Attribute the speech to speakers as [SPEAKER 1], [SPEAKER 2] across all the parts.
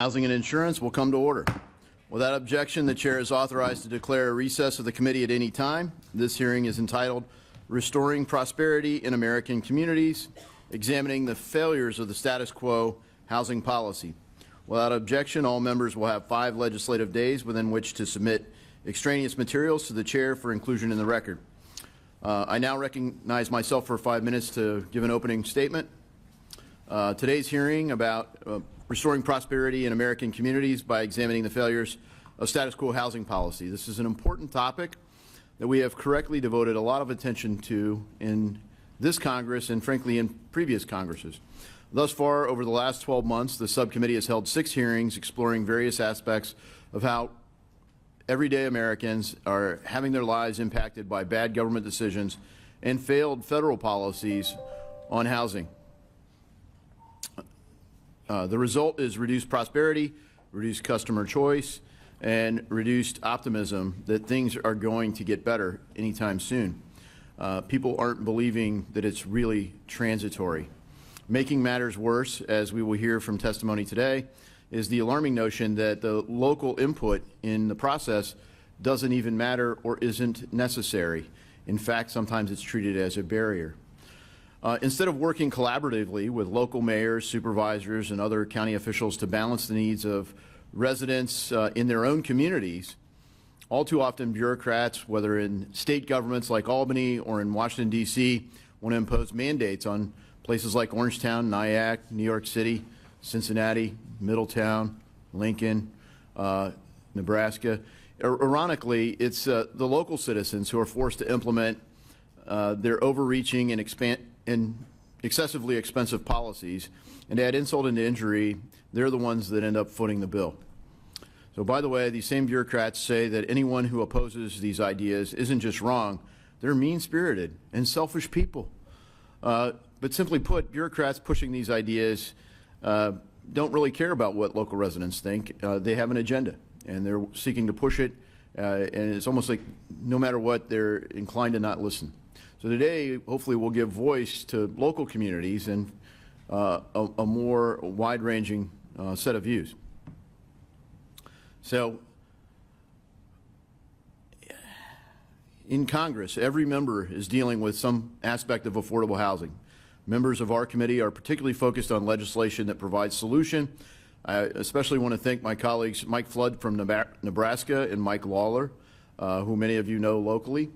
[SPEAKER 1] Housing and Insurance will come to order. Without objection, the chair is authorized to declare a recess of the committee at any time. This hearing is entitled Restoring Prosperity in American Communities, examining the failures of the status quo housing policy. Without objection, all members will have 5 legislative days within which to submit extraneous materials to the chair for inclusion in the record. I now recognize myself for 5 minutes to give an opening statement. Today's hearing about restoring prosperity in American communities by examining the failures of status quo housing policy. This is an important topic that we have correctly devoted a lot of attention to in this Congress and, frankly, in previous Congresses. Thus far, over the last 12 months, the subcommittee has held 6 hearings exploring various aspects of how everyday Americans are having their lives impacted by bad government decisions and failed federal policies on housing. The result is reduced prosperity, reduced customer choice, and reduced optimism that things are going to get better anytime soon. People aren't believing that it's really transitory. Making matters worse, as we will hear from testimony today, is the alarming notion that the local input in the process doesn't even matter or isn't necessary. In fact, sometimes it's treated as a barrier. Instead of working collaboratively with local mayors, supervisors, and other county officials to balance the needs of residents in their own communities, all too often bureaucrats, whether in state governments like Albany or in Washington, D.C., want to impose mandates on places like Orangetown, Nyack, New York City, Cincinnati, Middletown, Lincoln, Nebraska. Ironically, it's the local citizens who are forced to implement their overreaching and excessively expensive policies, and to add insult into injury, they're the ones that end up footing the bill. So, by the way, these same bureaucrats say that anyone who opposes these ideas isn't just wrong, they're mean-spirited and selfish people. But simply put, bureaucrats pushing these ideas don't really care about what local residents think. They have an agenda, and they're seeking to push it, and it's almost like no matter what, they're inclined to not listen. So today, hopefully, we'll give voice to local communities and a more wide-ranging set of views. So in Congress, every member is dealing with some aspect of affordable housing. Members of our committee are particularly focused on legislation that provides solution. I especially want to thank my colleagues Mike Flood from Nebraska and Mike Lawler, who many of you know locally.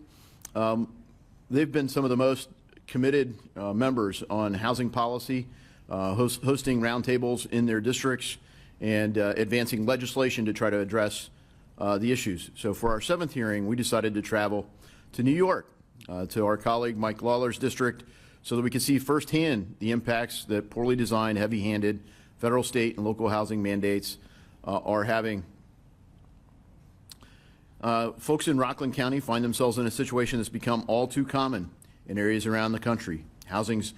[SPEAKER 1] They've been some of the most committed members on housing policy, hosting roundtables in their districts and advancing legislation to try to address the issues. So for our 7th hearing, we decided to travel to New York, to our colleague Mike Lawler's district, so that we could see firsthand the impacts that poorly designed, heavy-handed federal, state, and local housing mandates are having. Folks in Rockland County find themselves in a situation that's become all too common in areas around the country. Housing's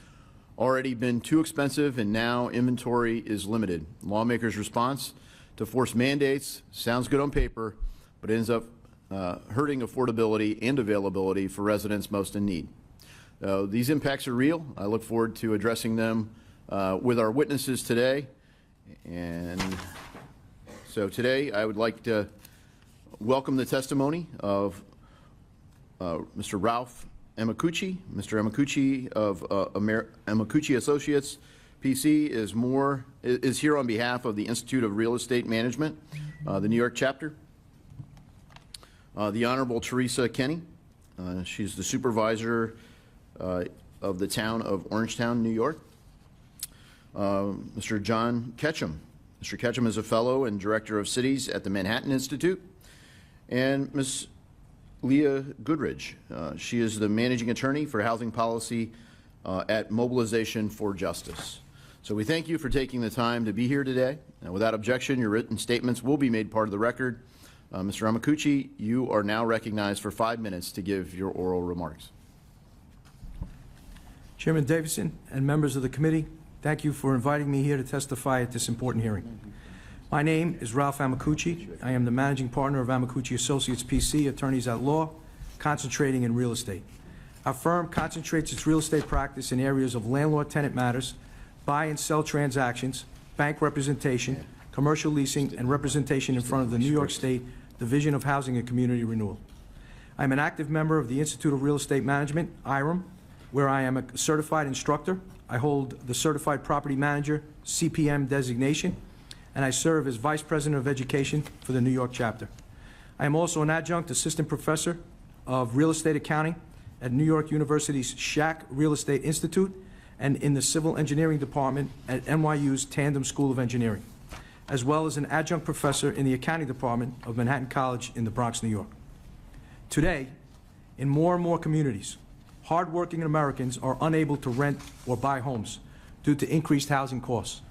[SPEAKER 1] already been too expensive, and now inventory is limited. Lawmakers' response to force mandates sounds good on paper, but ends up hurting affordability and availability for residents most in need. These impacts are real. I look forward to addressing them with our witnesses today. And so today I would like to welcome the testimony of Mr. Ralph Amakuchi. Mr. Amakuchi of Amakuchi Associates, PC, is here on behalf of the Institute of Real Estate Management, the New York chapter. The Honorable Teresa Kenny, she's the supervisor of the town of Orangetown, New York. Mr. John Ketchum. Mr. Ketchum is a fellow and director of cities at the Manhattan Institute. And Ms. Leah Goodridge. She is the managing attorney for housing policy at Mobilization for Justice. So we thank you for taking the time to be here today. And without objection, your written statements will be made part of the record. Mr. Amakuchi, you are now recognized for 5 minutes to give your oral remarks.
[SPEAKER 2] Chairman Davidson and members of the committee, thank you for inviting me here to testify at this important hearing. My name is Ralph Amakuchi. I am the managing partner of Amakuchi Associates, PC, attorneys at law, concentrating in real estate. Our firm concentrates its real estate practice in areas of landlord-tenant matters, buy and sell transactions, bank representation, commercial leasing, and representation in front of the New York State Division of Housing and Community Renewal. I'm an active member of the Institute of Real Estate Management, IREM, where I am a certified instructor. I hold the Certified Property Manager, CPM designation, and I serve as Vice President of Education for the New York chapter. I am also an adjunct assistant professor of real estate accounting at New York University's Schack Real Estate Institute and in the Civil Engineering Department at NYU's Tandem School of Engineering, as well as an adjunct professor in the accounting department of Manhattan College in the Bronx, New York. Today, in more and more communities, hardworking Americans are unable to rent or buy homes due to increased housing costs.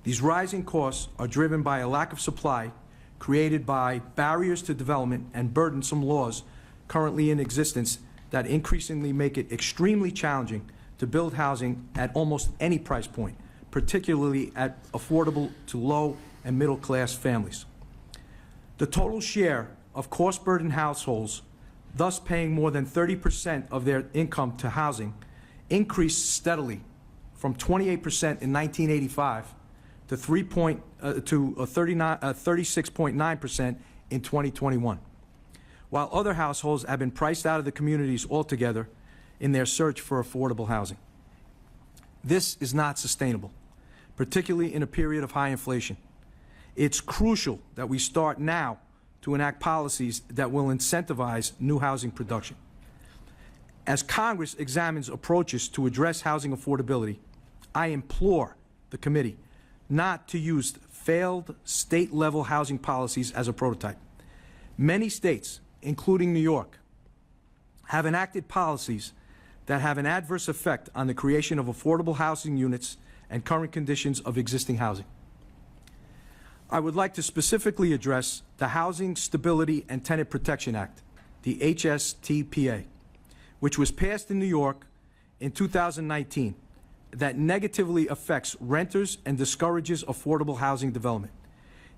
[SPEAKER 2] These rising costs are driven by a lack of supply created by barriers to development and burdensome laws currently in existence that increasingly make it extremely challenging to build housing at almost any price point, particularly at affordable to low and middle class families. The total share of cost-burdened households, thus paying more than 30% of their income to housing, increased steadily from 28% in 1985 to 36.9% in 2021, while other households have been priced out of the communities altogether in their search for affordable housing. This is not sustainable, particularly in a period of high inflation. It's crucial that we start now to enact policies that will incentivize new housing production. As Congress examines approaches to address housing affordability, I implore the committee not to use failed state-level housing policies as a prototype. Many states, including New York, have enacted policies that have an adverse effect on the creation of affordable housing units and current conditions of existing housing. I would like to specifically address the Housing Stability and Tenant Protection Act, the HSTPA, which was passed in New York in 2019, that negatively affects renters and discourages affordable housing development.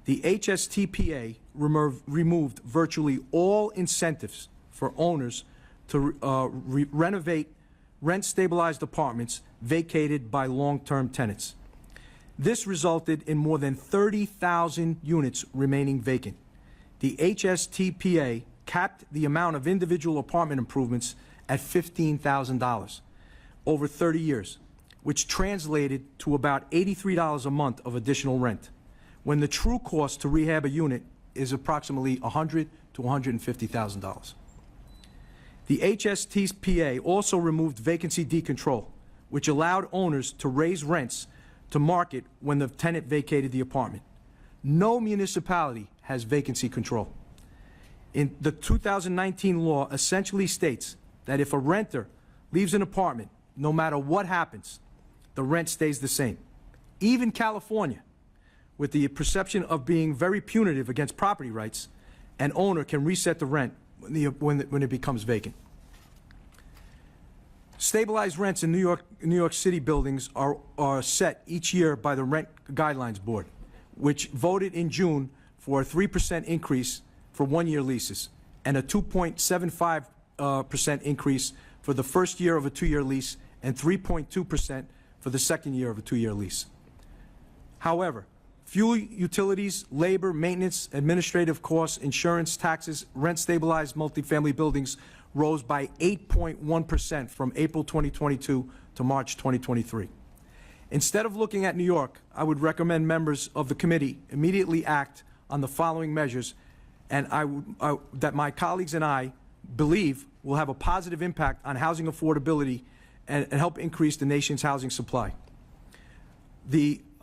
[SPEAKER 2] The HSTPA removed virtually all incentives for owners to renovate rent-stabilized apartments vacated by long-term tenants. This resulted in more than 30,000 units remaining vacant. The HSTPA capped the amount of individual apartment improvements at $15,000 over 30 years, which translated to about $83 a month of additional rent, when the true cost to rehab a unit is approximately $100,000 to $150,000. The HSTPA also removed vacancy decontrol, which allowed owners to raise rents to market when the tenant vacated the apartment. No municipality has vacancy control. In the 2019 law essentially states that if a renter leaves an apartment, no matter what happens, the rent stays the same. Even California, with the perception of being very punitive against property rights, an owner can reset the rent when it becomes vacant. Stabilized rents in New York City buildings are set each year by the Rent Guidelines Board, which voted in June for a 3% increase for one-year leases and a 2.75% increase for the first year of a two-year lease and 3.2% for the second year of a two-year lease. However, fuel, utilities, labor, maintenance, administrative costs, insurance, taxes, rent-stabilized multifamily buildings rose by 8.1% from April 2022 to March 2023. Instead of looking at New York, I would recommend members of the committee immediately act on the following measures, and that my colleagues and I believe will have a positive impact on housing affordability and help increase the nation's housing supply.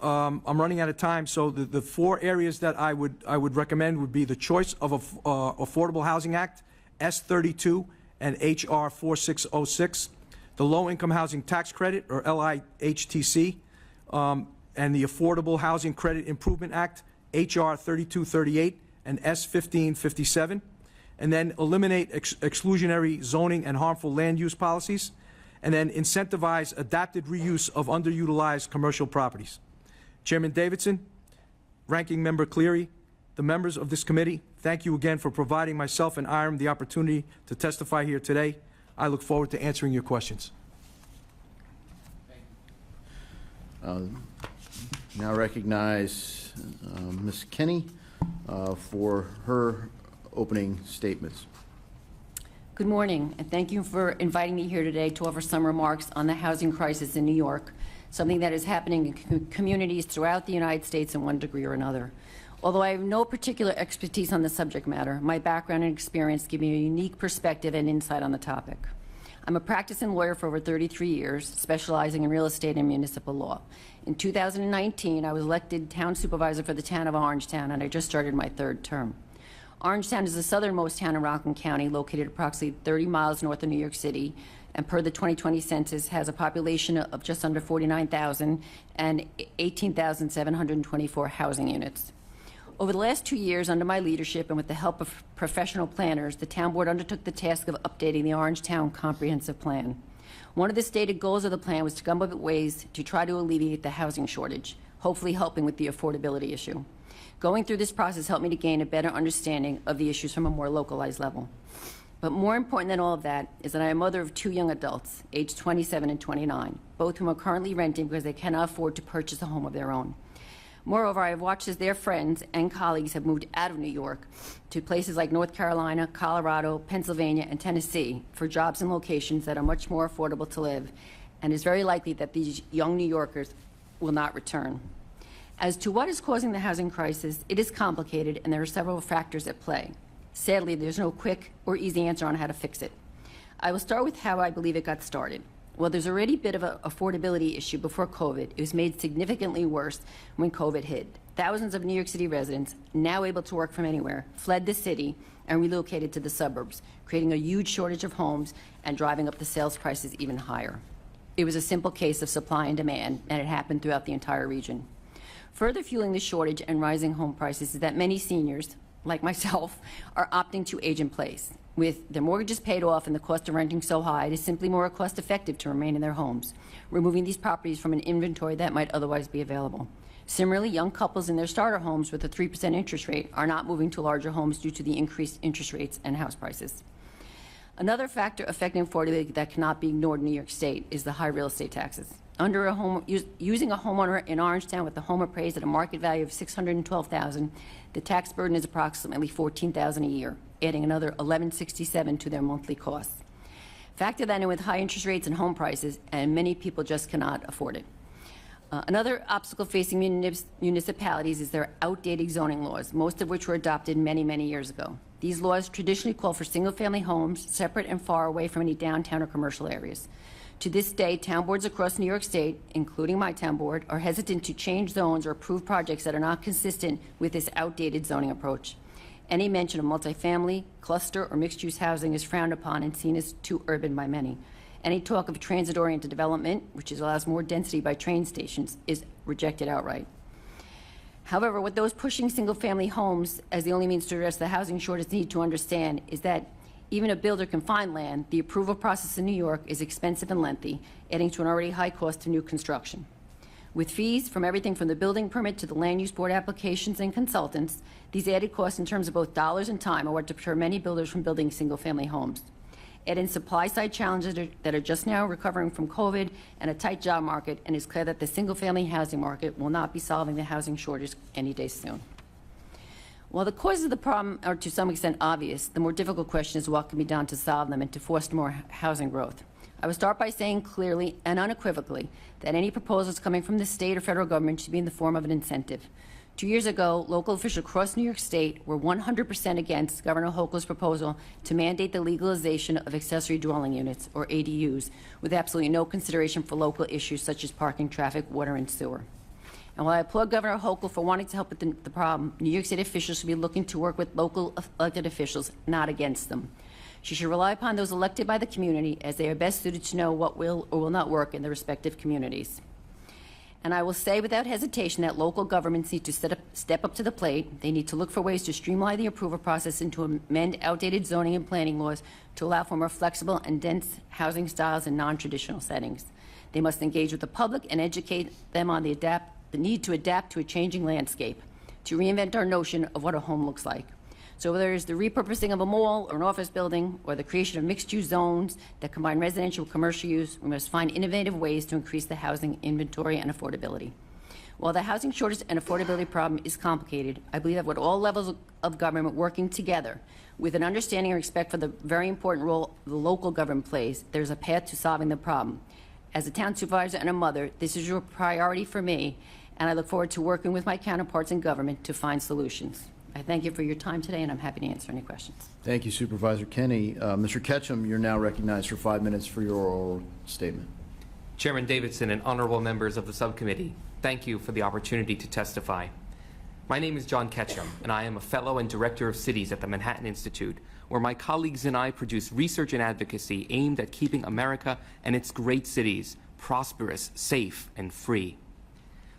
[SPEAKER 2] I'm running out of time, so the four areas that I would recommend would be the choice of Affordable Housing Act, S32 and HR 4606, the Low-Income Housing Tax Credit, or LIHTC, and the Affordable Housing Credit Improvement Act, HR 3238 and S 1557, and then eliminate exclusionary zoning and harmful land use policies, and then incentivize adapted reuse of underutilized commercial properties. Chairman Davidson, Ranking Member Cleary, the members of this committee, thank you again for providing myself and IREM the opportunity to testify here today. I look forward to answering your questions.
[SPEAKER 1] Now recognize Ms. Kenny for her opening statements.
[SPEAKER 3] Good morning, and thank you for inviting me here today to offer some remarks on the housing crisis in New York, something that is happening in communities throughout the United States in one degree or another. Although I have no particular expertise on the subject matter, my background and experience give me a unique perspective and insight on the topic. I'm a practicing lawyer for over 33 years, specializing in real estate and municipal law. In 2019, I was elected town supervisor for the town of Orangetown, and I just started my third term. Orangetown is the southernmost town in Rockland County, located approximately 30 miles north of New York City, and per the 2020 census has a population of just under 49,000 and 18,724 housing units. Over the last 2 years, under my leadership and with the help of professional planners, the town board undertook the task of updating the Orangetown Comprehensive Plan. One of the stated goals of the plan was to come up with ways to try to alleviate the housing shortage, hopefully helping with the affordability issue. Going through this process helped me to gain a better understanding of the issues from a more localized level. But more important than all of that is that I am a mother of 2 young adults, aged 27 and 29, both whom are currently renting because they cannot afford to purchase a home of their own. Moreover, I have watched as their friends and colleagues have moved out of New York to places like North Carolina, Colorado, Pennsylvania, and Tennessee for jobs in locations that are much more affordable to live, and it's very likely that these young New Yorkers will not return. As to what is causing the housing crisis, it is complicated, and there are several factors at play. Sadly, there's no quick or easy answer on how to fix it. I will start with how I believe it got started. Well, there's already a bit of an affordability issue before COVID. It was made significantly worse when COVID hit. Thousands of New York City residents, now able to work from anywhere, fled the city and relocated to the suburbs, creating a huge shortage of homes and driving up the sales prices even higher. It was a simple case of supply and demand, and it happened throughout the entire region. Further fueling the shortage and rising home prices is that many seniors, like myself, are opting to age in place. With their mortgages paid off and the cost of renting so high, it is simply more cost effective to remain in their homes, removing these properties from an inventory that might otherwise be available. Similarly, young couples in their starter homes with a 3% interest rate are not moving to larger homes due to the increased interest rates and house prices. Another factor affecting affordability that cannot be ignored in New York State is the high real estate taxes. Using a homeowner in Orangetown with the home appraised at a market value of $612,000, the tax burden is approximately $14,000 a year, adding another $1,167 to their monthly costs. Factor that in with high interest rates and home prices, and many people just cannot afford it. Another obstacle facing municipalities is their outdated zoning laws, most of which were adopted many, many years ago. These laws traditionally call for single-family homes, separate and far away from any downtown or commercial areas. To this day, town boards across New York State, including my town board, are hesitant to change zones or approve projects that are not consistent with this outdated zoning approach. Any mention of multifamily, cluster, or mixed-use housing is frowned upon and seen as too urban by many. Any talk of transit-oriented development, which allows more density by train stations, is rejected outright. However, what those pushing single-family homes as the only means to address the housing shortage need to understand is that even a builder can find land, the approval process in New York is expensive and lengthy, adding to an already high cost of new construction. With fees from everything from the building permit to the land use board applications and consultants, these added costs in terms of both dollars and time are what deter many builders from building single-family homes. Add in supply-side challenges that are just now recovering from COVID and a tight job market, and it's clear that the single-family housing market will not be solving the housing shortage any day soon. While the causes of the problem are to some extent obvious, the more difficult question is what can be done to solve them and to foster more housing growth. I will start by saying clearly and unequivocally that any proposals coming from the state or federal government should be in the form of an incentive. 2 years ago, local officials across New York State were 100% against Governor Hochul's proposal to mandate the legalization of accessory dwelling units, or ADUs, with absolutely no consideration for local issues such as parking, traffic, water, and sewer. And while I applaud Governor Hochul for wanting to help with the problem, New York State officials should be looking to work with local elected officials, not against them. She should rely upon those elected by the community, as they are best suited to know what will or will not work in their respective communities. And I will say without hesitation that local governments need to step up to the plate. They need to look for ways to streamline the approval process and to amend outdated zoning and planning laws to allow for more flexible and dense housing styles in non-traditional settings. They must engage with the public and educate them on the need to adapt to a changing landscape, to reinvent our notion of what a home looks like. So whether it's the repurposing of a mall or an office building or the creation of mixed-use zones that combine residential and commercial use, we must find innovative ways to increase the housing inventory and affordability. While the housing shortage and affordability problem is complicated, I believe that with all levels of government working together, with an understanding and respect for the very important role the local government plays, there's a path to solving the problem. As a town supervisor and a mother, this is your priority for me, and I look forward to working with my counterparts in government to find solutions. I thank you for your time today, and I'm happy to answer any questions.
[SPEAKER 1] Thank you, Supervisor Kenny. Mr. Ketchum, you're now recognized for 5 minutes for your oral statement.
[SPEAKER 4] Chairman Davidson and honorable members of the subcommittee, thank you for the opportunity to testify. My name is John Ketchum, and I am a fellow and director of cities at the Manhattan Institute, where my colleagues and I produce research and advocacy aimed at keeping America and its great cities prosperous, safe, and free.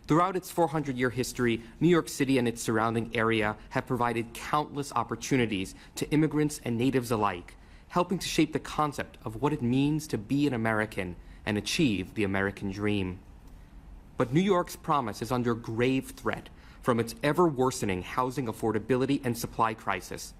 [SPEAKER 4] Throughout its 400-year history, New York City and its surrounding area have provided countless opportunities to immigrants and natives alike, helping to shape the concept of what it means to be an American and achieve the American dream. But New York's promise is under grave threat from its ever-worsening housing affordability and supply crisis.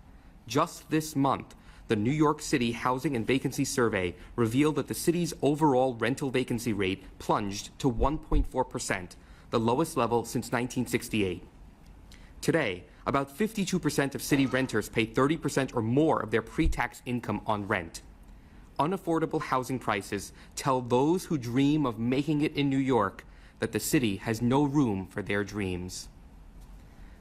[SPEAKER 4] Just this month, the New York City Housing and Vacancy Survey revealed that the city's overall rental vacancy rate plunged to 1.4%, the lowest level since 1968. Today, about 52% of city renters pay 30% or more of their pre-tax income on rent. Unaffordable housing prices tell those who dream of making it in New York that the city has no room for their dreams.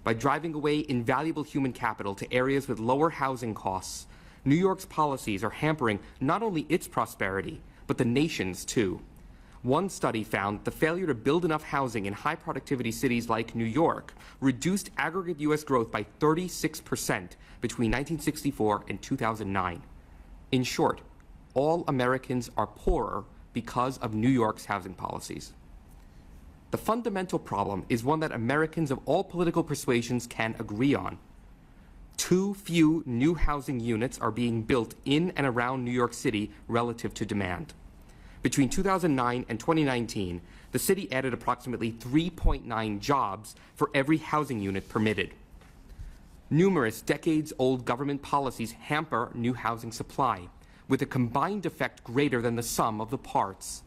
[SPEAKER 4] By driving away invaluable human capital to areas with lower housing costs, New York's policies are hampering not only its prosperity, but the nation's too. One study found the failure to build enough housing in high-productivity cities like New York reduced aggregate U.S. growth by 36% between 1964 and 2009. In short, all Americans are poorer because of New York's housing policies. The fundamental problem is one that Americans of all political persuasions can agree on. Too few new housing units are being built in and around New York City relative to demand. Between 2009 and 2019, the city added approximately 3.9 jobs for every housing unit permitted. Numerous decades-old government policies hamper new housing supply, with a combined effect greater than the sum of the parts.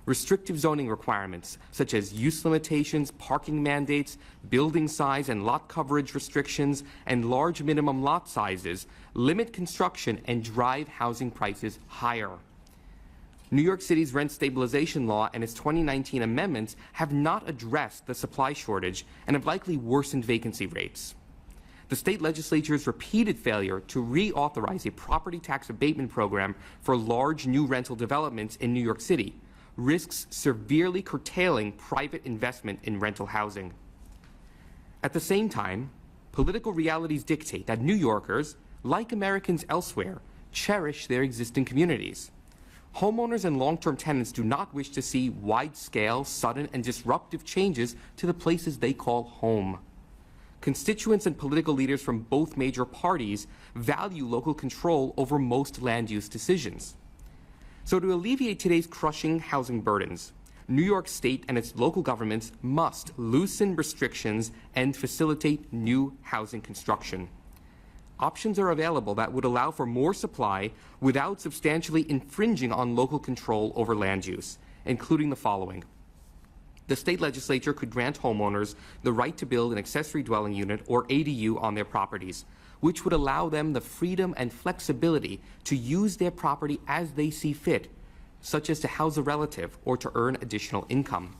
[SPEAKER 4] Restrictive zoning requirements, such as use limitations, parking mandates, building size and lot coverage restrictions, and large minimum lot sizes, limit construction and drive housing prices higher. New York City's rent stabilization law and its 2019 amendments have not addressed the supply shortage and have likely worsened vacancy rates. The state legislature's repeated failure to reauthorize a property tax abatement program for large new rental developments in New York City risks severely curtailing private investment in rental housing. At the same time, political realities dictate that New Yorkers, like Americans elsewhere, cherish their existing communities. Homeowners and long-term tenants do not wish to see wide-scale, sudden, and disruptive changes to the places they call home. Constituents and political leaders from both major parties value local control over most land use decisions. So to alleviate today's crushing housing burdens, New York State and its local governments must loosen restrictions and facilitate new housing construction. Options are available that would allow for more supply without substantially infringing on local control over land use, including the following. The state legislature could grant homeowners the right to build an accessory dwelling unit, or ADU, on their properties, which would allow them the freedom and flexibility to use their property as they see fit, such as to house a relative or to earn additional income.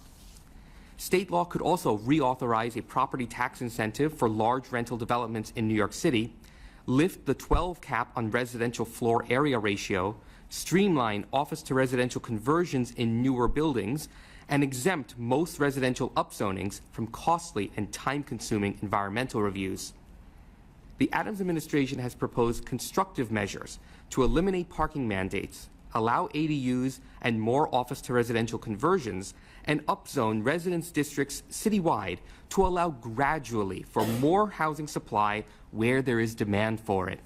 [SPEAKER 4] State law could also reauthorize a property tax incentive for large rental developments in New York City, lift the 12 cap on residential floor area ratio, streamline office-to-residential conversions in newer buildings, and exempt most residential upzonings from costly and time-consuming environmental reviews. The Adams administration has proposed constructive measures to eliminate parking mandates, allow ADUs and more office-to-residential conversions, and upzone residence districts citywide to allow gradually for more housing supply where there is demand for it.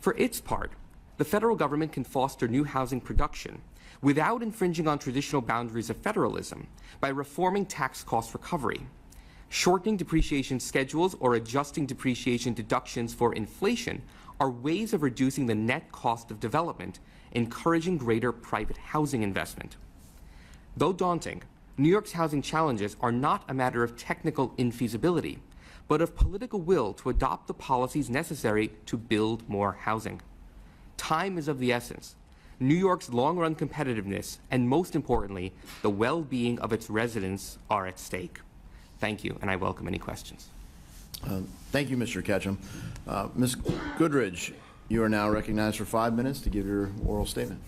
[SPEAKER 4] For its part, the federal government can foster new housing production without infringing on traditional boundaries of federalism by reforming tax cost recovery. Shortening depreciation schedules or adjusting depreciation deductions for inflation are ways of reducing the net cost of development, encouraging greater private housing investment. Though daunting, New York's housing challenges are not a matter of technical infeasibility, but of political will to adopt the policies necessary to build more housing. Time is of the essence. New York's long-run competitiveness, and most importantly, the well-being of its residents are at stake. Thank you, and I welcome any questions.
[SPEAKER 1] Thank you, Mr. Ketchum. Ms. Goodridge, you are now recognized for 5 minutes to give your oral statement.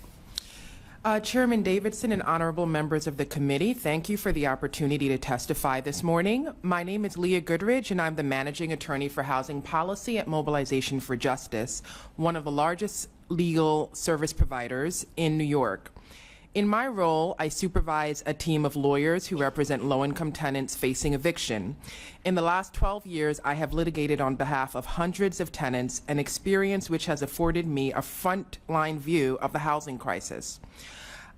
[SPEAKER 5] Chairman Davidson and honorable members of the committee, thank you for the opportunity to testify this morning. My name is Leah Goodridge, and I'm the managing attorney for housing policy at Mobilization for Justice, one of the largest legal service providers in New York. In my role, I supervise a team of lawyers who represent low-income tenants facing eviction. In the last 12 years, I have litigated on behalf of hundreds of tenants, an experience which has afforded me a front-line view of the housing crisis.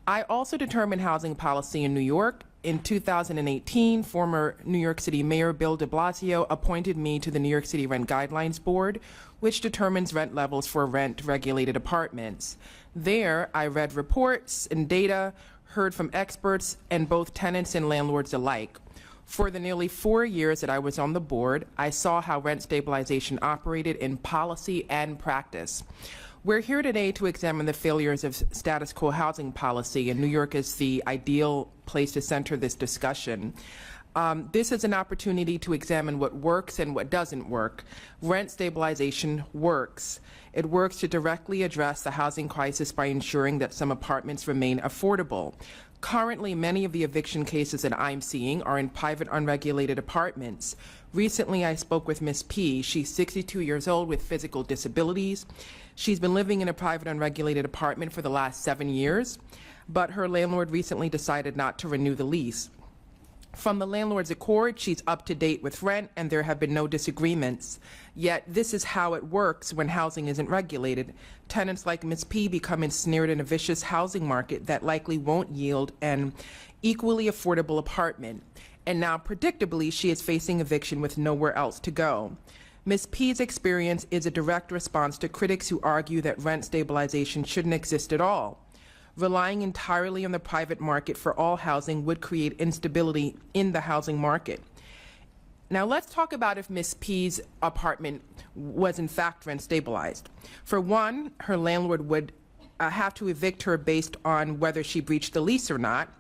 [SPEAKER 5] I also determine housing policy in New York. In 2018, former New York City Mayor Bill de Blasio appointed me to the New York City Rent Guidelines Board, which determines rent levels for rent-regulated apartments. There, I read reports and data, heard from experts, and both tenants and landlords alike. For the nearly 4 years that I was on the board, I saw how rent stabilization operated in policy and practice. We're here today to examine the failures of status quo housing policy, and New York is the ideal place to center this discussion. This is an opportunity to examine what works and what doesn't work. Rent stabilization works. It works to directly address the housing crisis by ensuring that some apartments remain affordable. Currently, many of the eviction cases that I'm seeing are in private, unregulated apartments. Recently, I spoke with Ms. P. She's 62 years old with physical disabilities. She's been living in a private, unregulated apartment for the last 7 years, but her landlord recently decided not to renew the lease. From the landlord's accord, she's up to date with rent, and there have been no disagreements. Yet, this is how it works when housing isn't regulated. Tenants like Ms. P become ensnared in a vicious housing market that likely won't yield an equally affordable apartment. And now, predictably, she is facing eviction with nowhere else to go. Ms. P's experience is a direct response to critics who argue that rent stabilization shouldn't exist at all. Relying entirely on the private market for all housing would create instability in the housing market. Now let's talk about if Ms. P's apartment was in fact rent stabilized. For one, her landlord would have to evict her based on whether she breached the lease or not.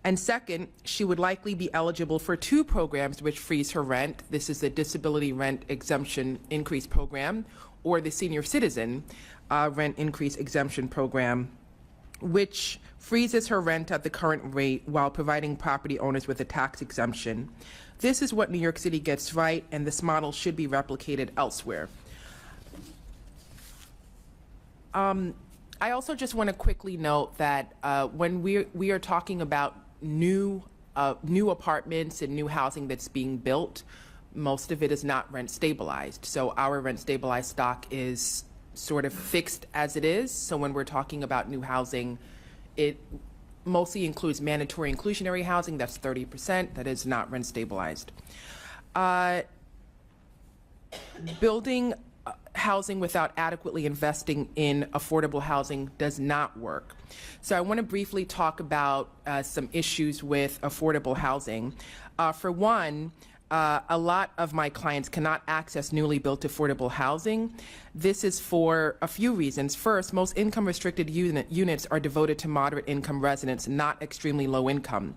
[SPEAKER 5] And second, she would likely be eligible for 2 programs which freeze her rent. This is the Disability Rent Exemption Increase Program, or the Senior Citizen Rent Increase Exemption Program, which freezes her rent at the current rate while providing property owners with a tax exemption. This is what New York City gets right, and this model should be replicated elsewhere. I also just want to quickly note that when we are talking about new apartments and new housing that's being built, most of it is not rent stabilized. So our rent stabilized stock is sort of fixed as it is. So when we're talking about new housing, it mostly includes mandatory inclusionary housing, that's 30%, that is not rent stabilized. Building housing without adequately investing in affordable housing does not work. So I want to briefly talk about some issues with affordable housing. For one, a lot of my clients cannot access newly built affordable housing. This is for a few reasons. First, most income-restricted units are devoted to moderate-income residents, not extremely low income.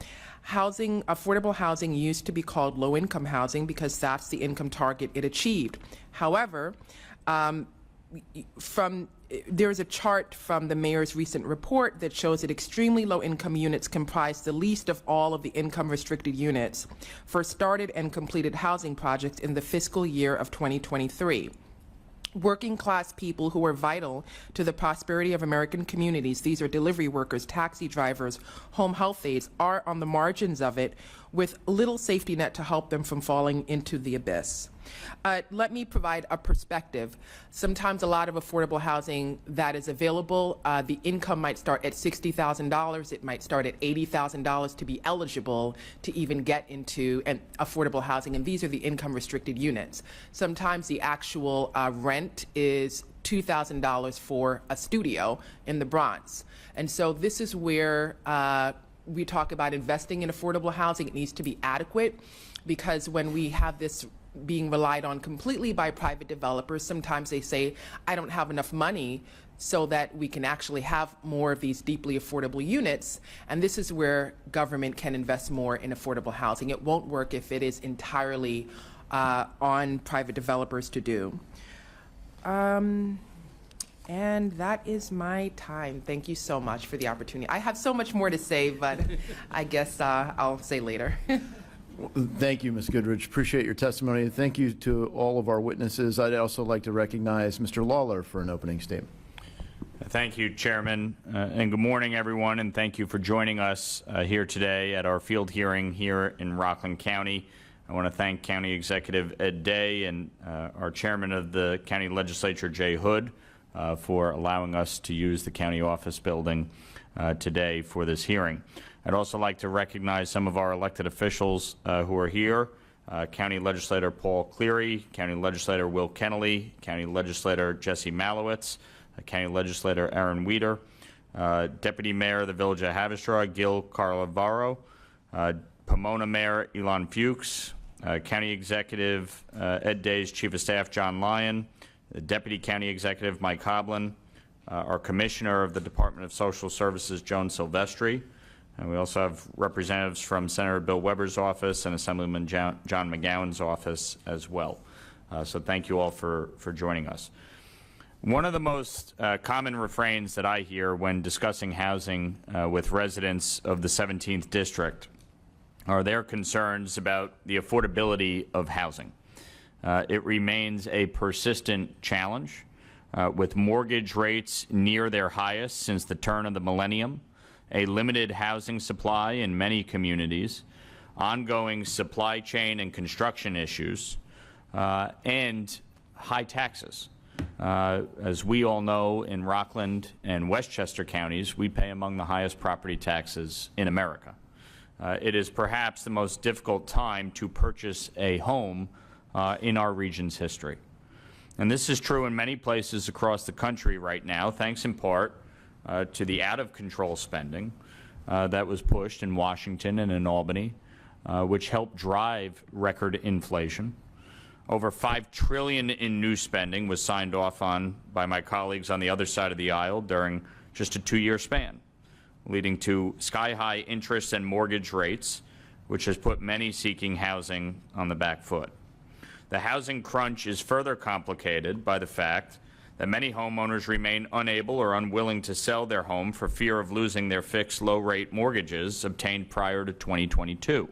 [SPEAKER 5] Affordable housing used to be called low-income housing because that's the income target it achieved. However, there's a chart from the mayor's recent report that shows that extremely low-income units comprise the least of all of the income-restricted units for started and completed housing projects in the fiscal year of 2023. Working-class people who are vital to the prosperity of American communities, these are delivery workers, taxi drivers, home health aides, are on the margins of it with little safety net to help them from falling into the abyss. Let me provide a perspective. Sometimes a lot of affordable housing that is available, the income might start at $60,000, it might start at $80,000 to be eligible to even get into an affordable housing, and these are the income-restricted units. Sometimes the actual rent is $2,000 for a studio in the Bronx. And so this is where we talk about investing in affordable housing, it needs to be adequate, because when we have this being relied on completely by private developers, sometimes they say, I don't have enough money so that we can actually have more of these deeply affordable units. And this is where government can invest more in affordable housing. It won't work if it is entirely on private developers to do. And that is my time. Thank you so much for the opportunity. I have so much more to say, but I guess I'll say later.
[SPEAKER 1] Thank you, Ms. Goodrich. Appreciate your testimony. And thank you to all of our witnesses. I'd also like to recognize Mr. Lawler for an opening statement.
[SPEAKER 6] Thank you, Chairman, and good morning, everyone, and thank you for joining us here today at our field hearing here in Rockland County. I want to thank County Executive Ed Day and our Chairman of the County Legislature, Jay Hood, for allowing us to use the county office building today for this hearing. I'd also like to recognize some of our elected officials who are here. County Legislator Paul Cleary, County Legislator Will Kennelly, County Legislator Jesse Malowitz, County Legislator Aaron Weeder, Deputy Mayor of the Village of Haverstraw, Gil Carlavaro, Pomona Mayor Elon Fuchs, County Executive Ed Day's Chief of Staff John Lyon, the Deputy County Executive Mike Hoblin, our Commissioner of the Department of Social Services Joan Silvestri, and we also have representatives from Senator Bill Weber's office and Assemblyman John McGowan's office as well. So thank you all for joining us. One of the most common refrains that I hear when discussing housing with residents of the 17th District are their concerns about the affordability of housing. It remains a persistent challenge, with mortgage rates near their highest since the turn of the millennium, a limited housing supply in many communities, ongoing supply chain and construction issues, and high taxes. As we all know, in Rockland and Westchester counties, we pay among the highest property taxes in America. It is perhaps the most difficult time to purchase a home in our region's history. And this is true in many places across the country right now, thanks in part to the out-of-control spending that was pushed in Washington and in Albany, which helped drive record inflation. Over $5 trillion in new spending was signed off on by my colleagues on the other side of the aisle during just a 2-year span, leading to sky-high interest and mortgage rates, which has put many seeking housing on the back foot. The housing crunch is further complicated by the fact that many homeowners remain unable or unwilling to sell their home for fear of losing their fixed low-rate mortgages obtained prior to 2022.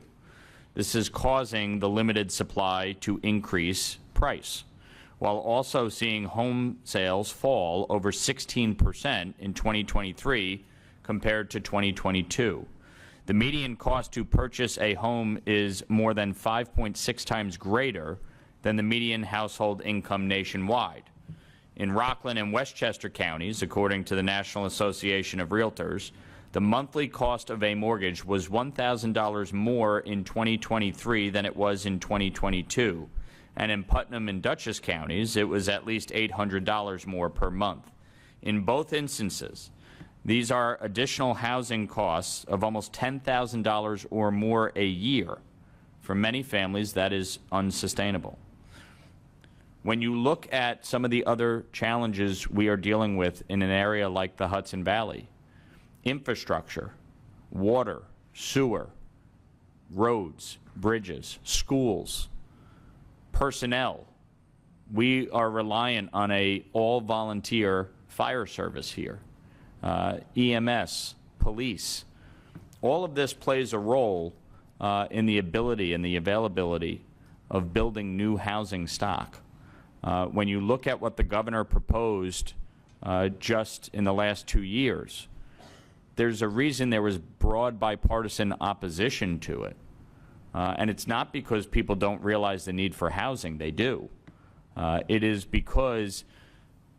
[SPEAKER 6] This is causing the limited supply to increase price, while also seeing home sales fall over 16% in 2023 compared to 2022. The median cost to purchase a home is more than 5.6 times greater than the median household income nationwide. In Rockland and Westchester counties, according to the National Association of Realtors, the monthly cost of a mortgage was $1,000 more in 2023 than it was in 2022. And in Putnam and Dutchess counties, it was at least $800 more per month. In both instances, these are additional housing costs of almost $10,000 or more a year. For many families, that is unsustainable. When you look at some of the other challenges we are dealing with in an area like the Hudson Valley, infrastructure, water, sewer, roads, bridges, schools, personnel, we are reliant on a all-volunteer fire service here, EMS, police. All of this plays a role in the ability and the availability of building new housing stock. When you look at what the governor proposed just in the last 2 years, there's a reason there was broad bipartisan opposition to it. And it's not because people don't realize the need for housing. They do. It is because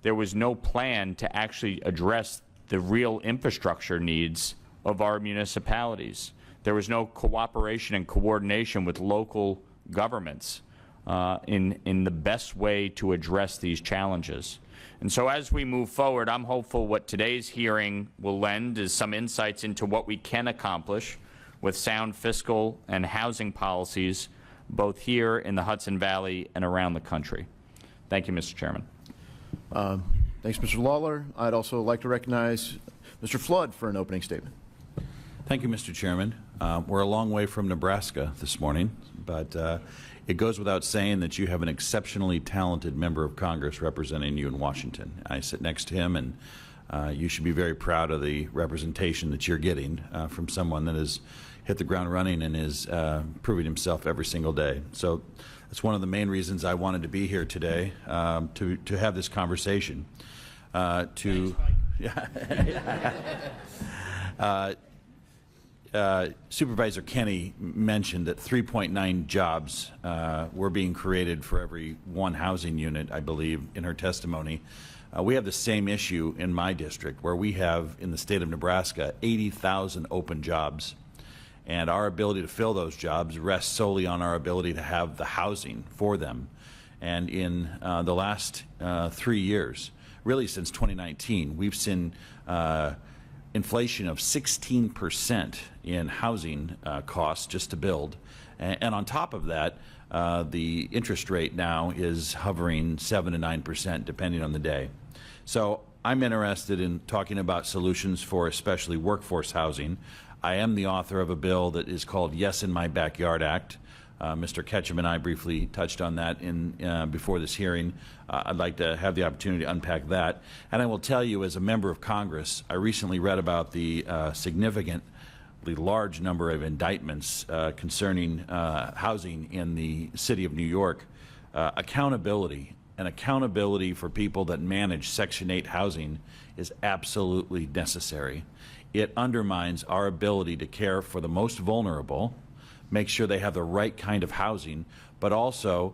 [SPEAKER 6] there was no plan to actually address the real infrastructure needs of our municipalities. There was no cooperation and coordination with local governments in the best way to address these challenges. And so as we move forward, I'm hopeful what today's hearing will lend is some insights into what we can accomplish with sound fiscal and housing policies, both here in the Hudson Valley and around the country. Thank you, Mr. Chairman.
[SPEAKER 1] Thanks, Mr. Lawler. I'd also like to recognize Mr. Flood for an opening statement.
[SPEAKER 7] Thank you, Mr. Chairman. We're a long way from Nebraska this morning, but it goes without saying that you have an exceptionally talented member of Congress representing you in Washington. I sit next to him, and you should be very proud of the representation that you're getting from someone that has hit the ground running and is proving himself every single day. So that's one of the main reasons I wanted to be here today, to have this conversation. Supervisor Kenny mentioned that 3.9 jobs were being created for every one housing unit, I believe, in her testimony. We have the same issue in my district, where we have, in the state of Nebraska, 80,000 open jobs. And our ability to fill those jobs rests solely on our ability to have the housing for them. And in the last 3 years, really since 2019, we've seen inflation of 16% in housing costs just to build. And on top of that, the interest rate now is hovering 7 to 9% depending on the day. So I'm interested in talking about solutions for especially workforce housing. I am the author of a bill that is called Yes in My Backyard Act. Mr. Ketchum and I briefly touched on that before this hearing. I'd like to have the opportunity to unpack that. And I will tell you, as a member of Congress, I recently read about the significantly large number of indictments concerning housing in the city of New York. Accountability for people that manage Section 8 housing is absolutely necessary. It undermines our ability to care for the most vulnerable, make sure they have the right kind of housing, but also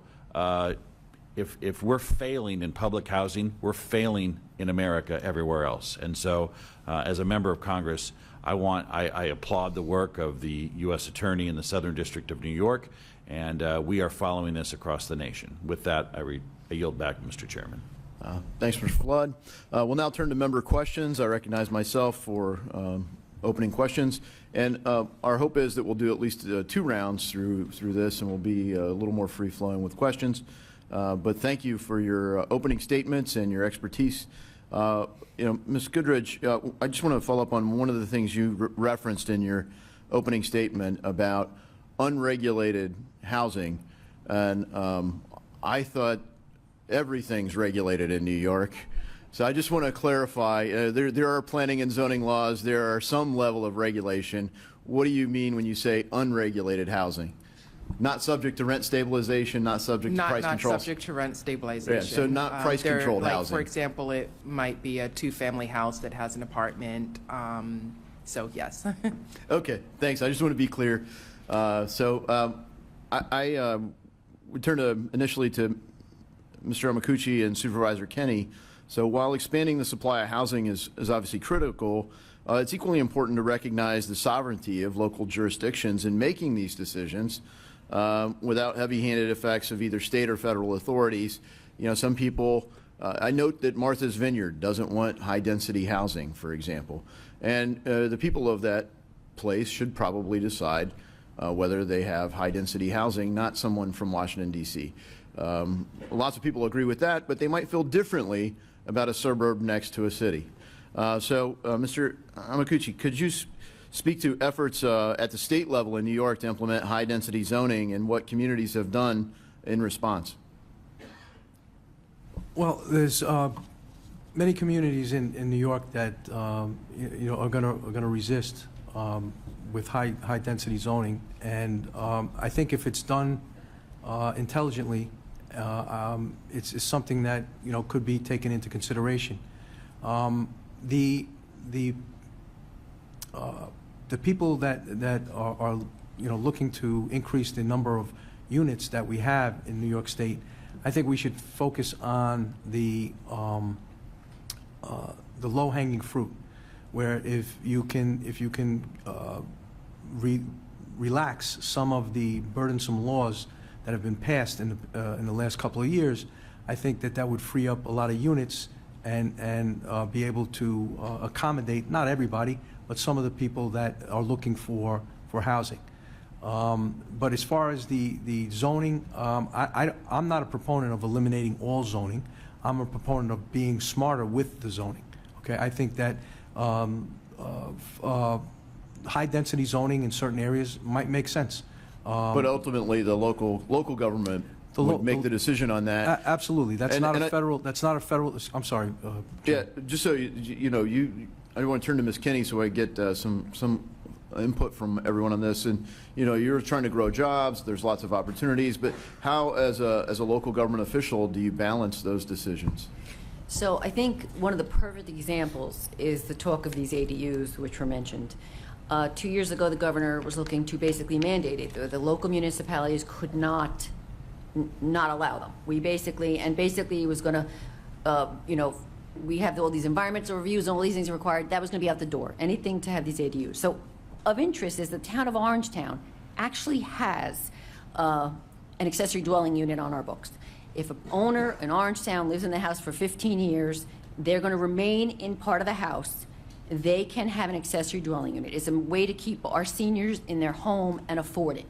[SPEAKER 7] if we're failing in public housing, we're failing in America everywhere else. And so as a member of Congress, I applaud the work of the U.S. Attorney in the Southern District of New York, and we are following this across the nation. With that, I yield back, Mr. Chairman.
[SPEAKER 1] Thanks, Mr. Flood. We'll now turn to member questions. I recognize myself for opening questions. And our hope is that we'll do at least 2 rounds through this, and we'll be a little more free-flowing with questions. But thank you for your opening statements and your expertise. Ms. Goodridge, I just want to follow up on one of the things you referenced in your opening statement about unregulated housing. And I thought everything's regulated in New York. So I just want to clarify, there are planning and zoning laws, there are some level of regulation. What do you mean when you say unregulated housing? Not subject to rent stabilization, not subject to price controls?
[SPEAKER 5] Not subject to rent stabilization.
[SPEAKER 1] Yeah, so not price-controlled housing.
[SPEAKER 5] For example, it might be a 2-family house that has an apartment. So, yes.
[SPEAKER 1] Okay, thanks. I just want to be clear. I would turn initially to Mr. Amakuchi and Supervisor Kenny. So while expanding the supply of housing is obviously critical, it's equally important to recognize the sovereignty of local jurisdictions in making these decisions without heavy-handed effects of either state or federal authorities. Some people, I note that Martha's Vineyard doesn't want high-density housing, for example. And the people of that place should probably decide whether they have high-density housing, not someone from Washington, D.C. Lots of people agree with that, but they might feel differently about a suburb next to a city. Mr. Amakuchi, could you speak to efforts at the state level in New York to implement high-density zoning and what communities have done in response?
[SPEAKER 2] Well, there's many communities in New York that are going to resist with high-density zoning, and I think if it's done intelligently, it's something that could be taken into consideration. The people that are looking to increase the number of units that we have in New York State, I think we should focus on the low-hanging fruit, where if you can relax some of the burdensome laws that have been passed in the last couple of years, I think that that would free up a lot of units and be able to accommodate, not everybody, but some of the people that are looking for housing. But as far as the zoning, I'm not a proponent of eliminating all zoning. I'm a proponent of being smarter with the zoning. Okay, I think that high-density zoning in certain areas might make sense.
[SPEAKER 1] But ultimately, the local government would make the decision on that.
[SPEAKER 2] Absolutely, that's not a federal. That's not a federal. I'm sorry.
[SPEAKER 1] Yeah, just so you know, I want to turn to Ms. Kinney so I get some input from everyone on this. And you know, you're trying to grow jobs. There's lots of opportunities, but how, as a local government official, do you balance those decisions?
[SPEAKER 3] So I think one of the perfect examples is the talk of these ADUs, which were mentioned. 2 years ago, the governor was looking to basically mandate it. The local municipalities could not allow them. Basically was going to, you know, we have all these environmental reviews and all these things required. That was going to be out the door. Anything to have these ADUs. So of interest is the town of Orangetown actually has an accessory dwelling unit on our books. If an owner in Orangetown lives in the house for 15 years, they're going to remain in part of the house. They can have an accessory dwelling unit. It's a way to keep our seniors in their home and afford it.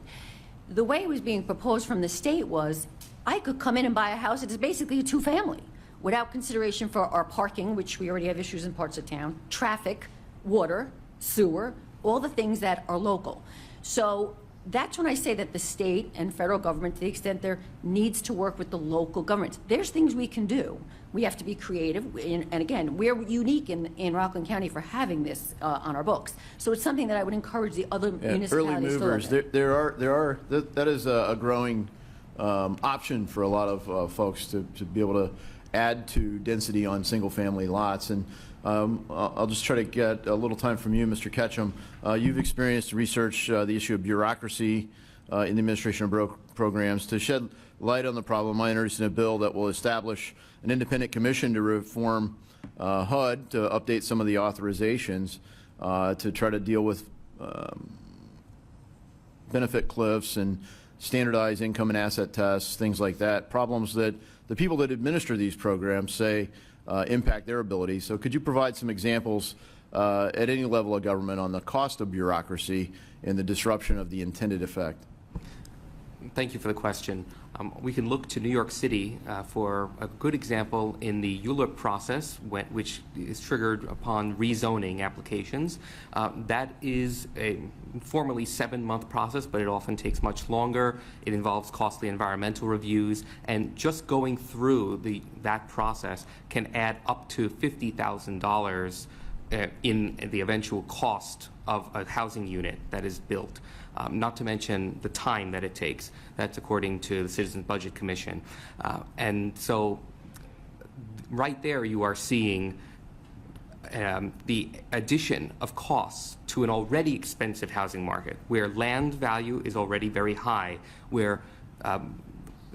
[SPEAKER 3] The way it was being proposed from the state was, I could come in and buy a house that is basically a two-family without consideration for our parking, which we already have issues in parts of town, traffic, water, sewer, all the things that are local. So that's when I say that the state and federal government, to the extent there, needs to work with the local governments. There's things we can do. We have to be creative, and again, we're unique in Rockland County for having this on our books. So it's something that I would encourage the other municipalities
[SPEAKER 1] early movers,
[SPEAKER 3] to look at.
[SPEAKER 1] that is a growing option for a lot of folks to be able to add to density on single-family lots. And I'll just try to get a little time from you, Mr. Ketchum. You've experienced and researched the issue of bureaucracy in the administration of programs. To shed light on the problem, I introduced a bill that will establish an independent commission to reform HUD, to update some of the authorizations, to try to deal with benefit cliffs and standardized income and asset tests, things like that, problems that the people that administer these programs say impact their ability. So could you provide some examples at any level of government on the cost of bureaucracy and the disruption of the intended effect?
[SPEAKER 4] Thank you for the question. We can look to New York City for a good example in the ULURP process, which is triggered upon rezoning applications. That is a formally 7-month process, but it often takes much longer. It involves costly environmental reviews, and just going through that process can add up to $50,000 in the eventual cost of a housing unit that is built. Not to mention the time that it takes. That's according to the Citizens Budget Commission. And so right there you are seeing the addition of costs to an already expensive housing market, where land value is already very high, where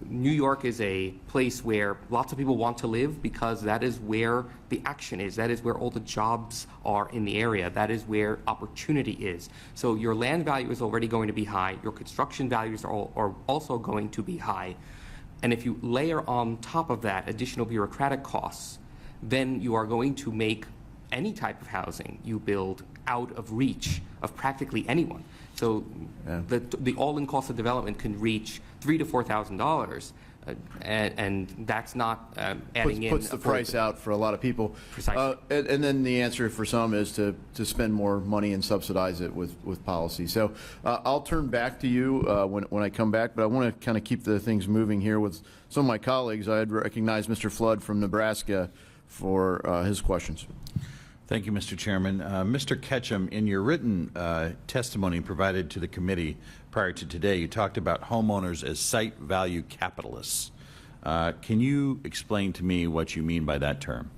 [SPEAKER 4] New York is a place where lots of people want to live because that is where the action is. That is where all the jobs are in the area. That is where opportunity is. So your land value is already going to be high. Your construction values are also going to be high. And if you layer on top of that additional bureaucratic costs, then you are going to make any type of housing you build out of reach of practically anyone. So the all-in cost of development can reach $3,000 to $4,000, and that's not adding in.
[SPEAKER 1] Puts the price out for a lot of people.
[SPEAKER 4] Precisely.
[SPEAKER 1] And then the answer for some is to spend more money and subsidize it with policy. So I'll turn back to you when I come back, but I want to kind of keep the things moving here with some of my colleagues. I'd recognize Mr. Flood from Nebraska for his questions.
[SPEAKER 7] Thank you, Mr. Chairman. Mr. Ketchum, in your written testimony provided to the committee prior to today, you talked about homeowners as site value capitalists. Can you explain to me what you mean by that term?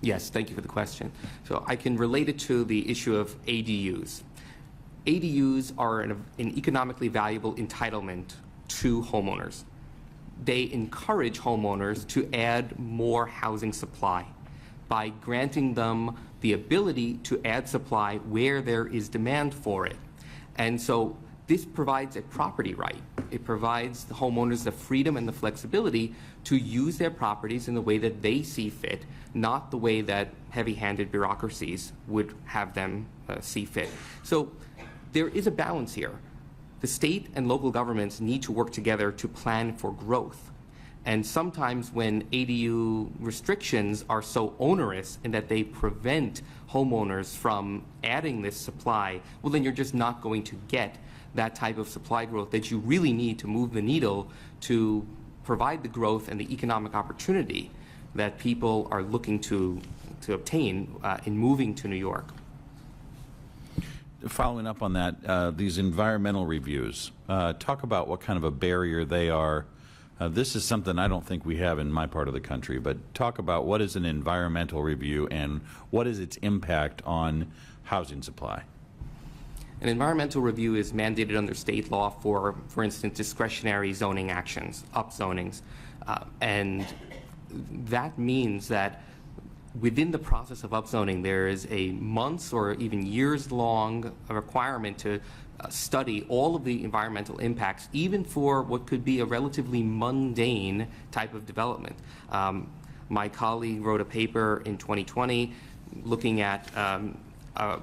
[SPEAKER 4] Yes, thank you for the question. So I can relate it to the issue of ADUs. ADUs are an economically valuable entitlement to homeowners. They encourage homeowners to add more housing supply by granting them the ability to add supply where there is demand for it. And so this provides a property right. It provides the homeowners the freedom and the flexibility to use their properties in the way that they see fit, not the way that heavy-handed bureaucracies would have them see fit. So there is a balance here. The state and local governments need to work together to plan for growth. And sometimes when ADU restrictions are so onerous in that they prevent homeowners from adding this supply, well, then you're just not going to get that type of supply growth that you really need to move the needle to provide the growth and the economic opportunity that people are looking to obtain in moving to New York.
[SPEAKER 7] Following up on that, these environmental reviews, talk about what kind of a barrier they are. This is something I don't think we have in my part of the country, but talk about what is an environmental review and what is its impact on housing supply.
[SPEAKER 4] An environmental review is mandated under state law for instance, discretionary zoning actions, upzonings, and that means that within the process of upzoning, there is a months or even years-long requirement to study all of the environmental impacts, even for what could be a relatively mundane type of development. My colleague wrote a paper in 2020 looking at a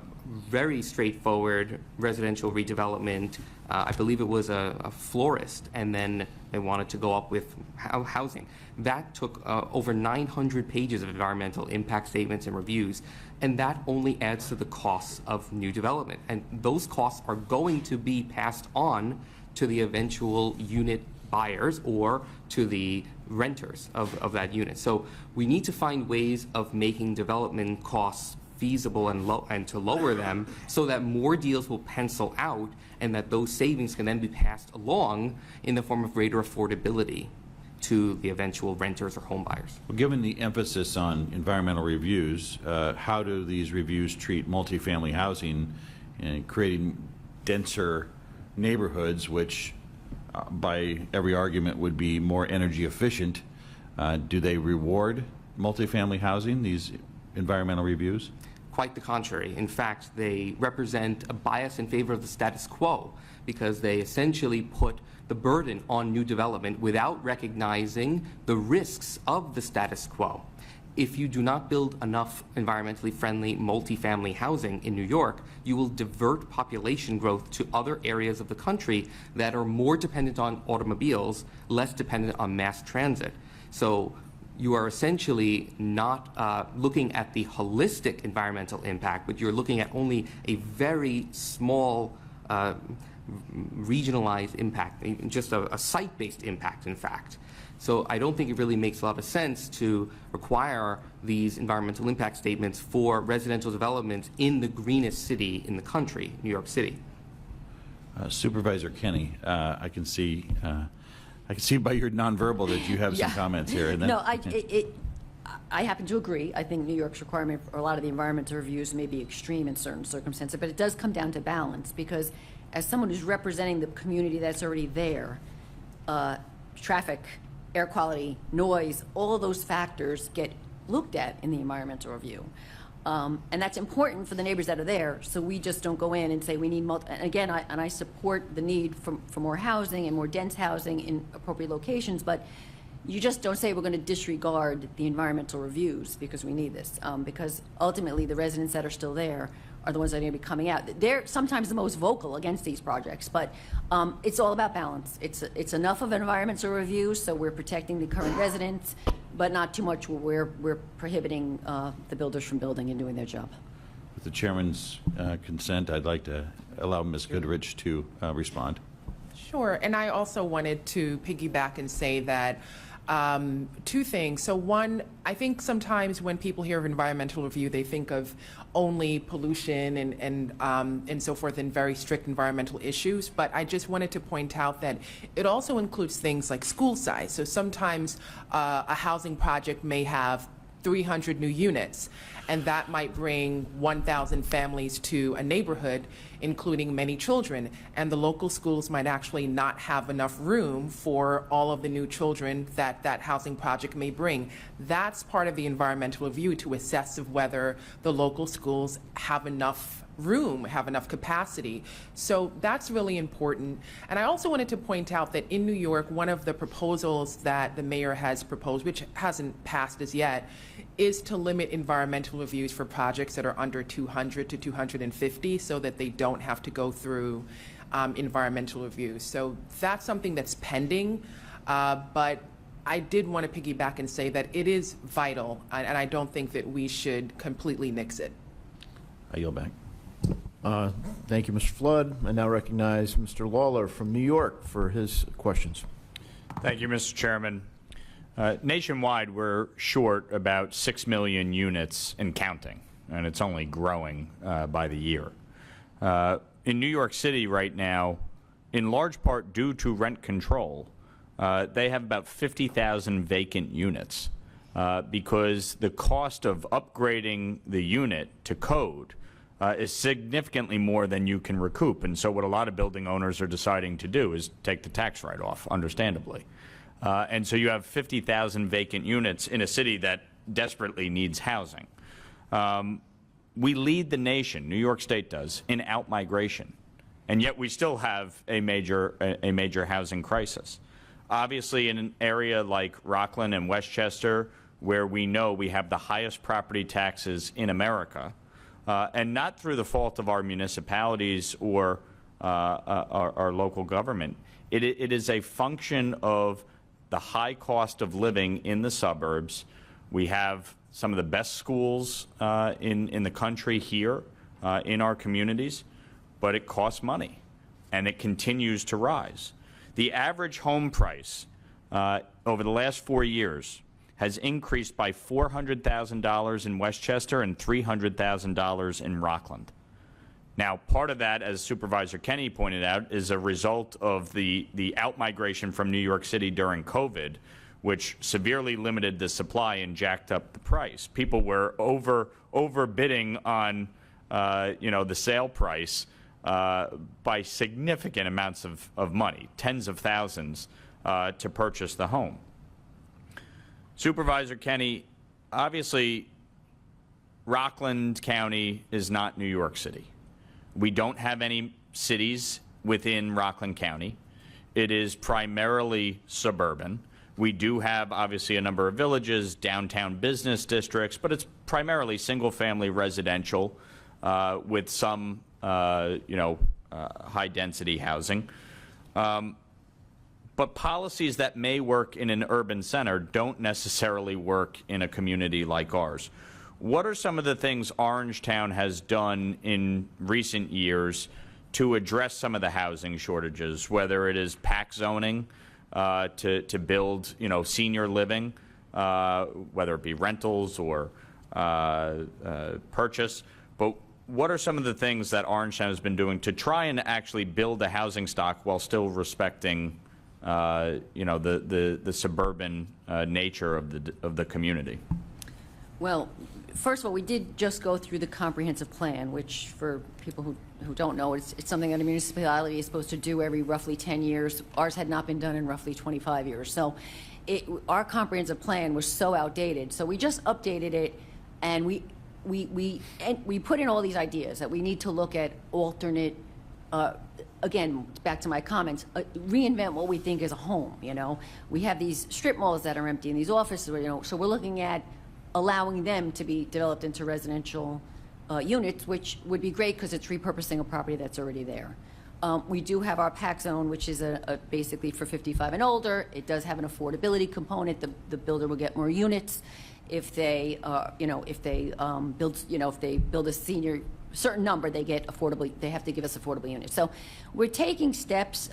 [SPEAKER 4] very straightforward residential redevelopment. I believe it was a florist, and then they wanted to go up with housing. That took over 900 pages of environmental impact statements and reviews, and that only adds to the costs of new development. And those costs are going to be passed on to the eventual unit buyers or to the renters of that unit. So we need to find ways of making development costs feasible and to lower them so that more deals will pencil out and that those savings can then be passed along in the form of greater affordability to the eventual renters or home buyers.
[SPEAKER 7] Well, given the emphasis on environmental reviews, how do these reviews treat multifamily housing and creating denser neighborhoods, which by every argument would be more energy efficient? Do they reward multifamily housing, these environmental reviews?
[SPEAKER 4] Quite the contrary. In fact, they represent a bias in favor of the status quo because they essentially put the burden on new development without recognizing the risks of the status quo. If you do not build enough environmentally friendly multifamily housing in New York, you will divert population growth to other areas of the country that are more dependent on automobiles, less dependent on mass transit. So you are essentially not looking at the holistic environmental impact, but you're looking at only a very small regionalized impact, just a site-based impact, in fact. So I don't think it really makes a lot of sense to require these environmental impact statements for residential developments in the greenest city in the country, New York City.
[SPEAKER 7] Supervisor Kenny, I can see by your nonverbal that you have some comments here. And then,
[SPEAKER 3] No, I happen to agree. I think New York's requirement for a lot of the environmental reviews may be extreme in certain circumstances, but it does come down to balance because as someone who's representing the community that's already there, traffic, air quality, noise, all of those factors get looked at in the environmental review. And that's important for the neighbors that are there, so we just don't go in and say we need and again, I support the need for more housing and more dense housing in appropriate locations, but you just don't say we're going to disregard the environmental reviews because we need this, because ultimately the residents that are still there are the ones that are going to be coming out. They're sometimes the most vocal against these projects, but it's all about balance. It's enough of an environmental review so we're protecting the current residents, but not too much where we're prohibiting the builders from building and doing their job.
[SPEAKER 7] with the chairman's consent, I'd like to allow Ms. Goodrich to respond.
[SPEAKER 5] Sure, and I also wanted to piggyback and say that two things. So one, I think sometimes when people hear of environmental review, they think of only pollution and so forth and very strict environmental issues. But I just wanted to point out that it also includes things like school size. So sometimes a housing project may have 300 new units, and that might bring 1,000 families to a neighborhood. including many children, and the local schools might actually not have enough room for all of the new children that that housing project may bring. That's part of the environmental review, to assess of whether the local schools have enough room, have enough capacity. So that's really important. And I also wanted to point out that in New York, one of the proposals that the mayor has proposed, which hasn't passed as yet, is to limit environmental reviews for projects that are under 200 to 250, so that they don't have to go through environmental reviews. So that's something that's pending, but I did want to piggyback and say that it is vital, and I don't think that we should completely nix it.
[SPEAKER 7] I yield back.
[SPEAKER 1] Thank you, Mr. Flood. I now recognize Mr. Lawler from New York for his questions.
[SPEAKER 6] Thank you, Mr. Chairman. Nationwide, we're short about 6 million units and counting, and it's only growing by the year. In New York City right now, in large part due to rent control, they have about 50,000 vacant units because the cost of upgrading the unit to code is significantly more than you can recoup. And so what a lot of building owners are deciding to do is take the tax write-off, understandably. And so you have 50,000 vacant units in a city that desperately needs housing. We lead the nation, New York State does, in out-migration. And yet we still have a major housing crisis. Obviously, in an area like Rockland and Westchester, where we know we have the highest property taxes in America, and not through the fault of our municipalities or our local government, it is a function of the high cost of living in the suburbs. We have some of the best schools in the country here in our communities, but it costs money, and it continues to rise. The average home price over the last 4 years has increased by $400,000 in Westchester and $300,000 in Rockland. Now, part of that, as Supervisor Kenny pointed out, is a result of the out-migration from New York City during COVID, which severely limited the supply and jacked up the price. People were overbidding on the sale price by significant amounts of money, tens of thousands, to purchase the home. Supervisor Kenny, obviously, Rockland County is not New York City. We don't have any cities within Rockland County. It is primarily suburban. We do have, obviously, a number of villages, downtown business districts, but it's primarily single-family residential with some, high-density housing. But policies that may work in an urban center don't necessarily work in a community like ours. What are some of the things Orangetown has done in recent years to address some of the housing shortages, whether it is PAC zoning to build, senior living, whether it be rentals or purchase? But what are some of the things that Orangetown has been doing to try and actually build a housing stock while still respecting the suburban nature of the community?
[SPEAKER 3] Well, first of all, we did just go through the comprehensive plan, which for people who don't know, it's something that a municipality is supposed to do every roughly 10 years. Ours had not been done in roughly 25 years. So our comprehensive plan was so outdated. So we just updated it, and we put in all these ideas that we need to look at alternate, again, back to my comments, reinvent what we think is a home, We have these strip malls that are empty and these offices, so we're looking at allowing them to be developed into residential units, which would be great because it's repurposing a property that's already there. We do have our PAC zone, which is basically for 55 and older. It does have an affordability component. The builder will get more units if they, if they build a senior certain number, they get affordable. They have to give us affordable units. So we're taking steps.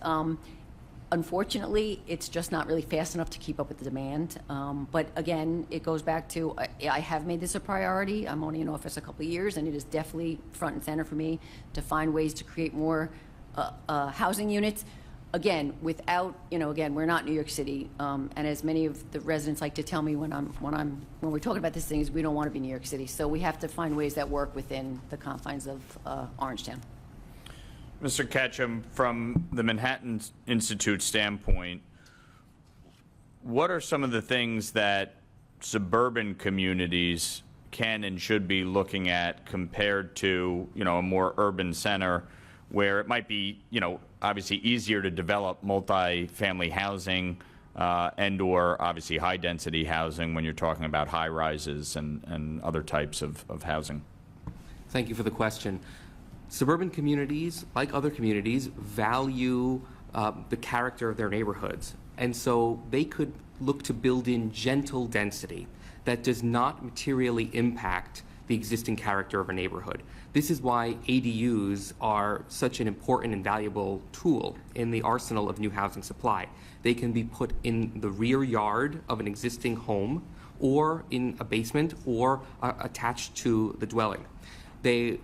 [SPEAKER 3] Unfortunately, it's just not really fast enough to keep up with the demand. But again, it goes back to I have made this a priority. I'm only in office a couple of years, and it is definitely front and center for me to find ways to create more housing units. Again, without, again, we're not New York City, and as many of the residents like to tell me when we're talking about these things, we don't want to be New York City. So we have to find ways that work within the confines of Orangetown.
[SPEAKER 6] Mr. Ketchum, from the Manhattan Institute standpoint, what are some of the things that suburban communities can and should be looking at compared to, a more urban center where it might be, obviously easier to develop multi-family housing and/or obviously high-density housing when you're talking about high-rises and other types of housing?
[SPEAKER 4] Thank you for the question. Suburban communities, like other communities, value the character of their neighborhoods. And so they could look to build in gentle density that does not materially impact the existing character of a neighborhood. This is why ADUs are such an important and valuable tool in the arsenal of new housing supply. They can be put in the rear yard of an existing home or in a basement or attached to the dwelling. They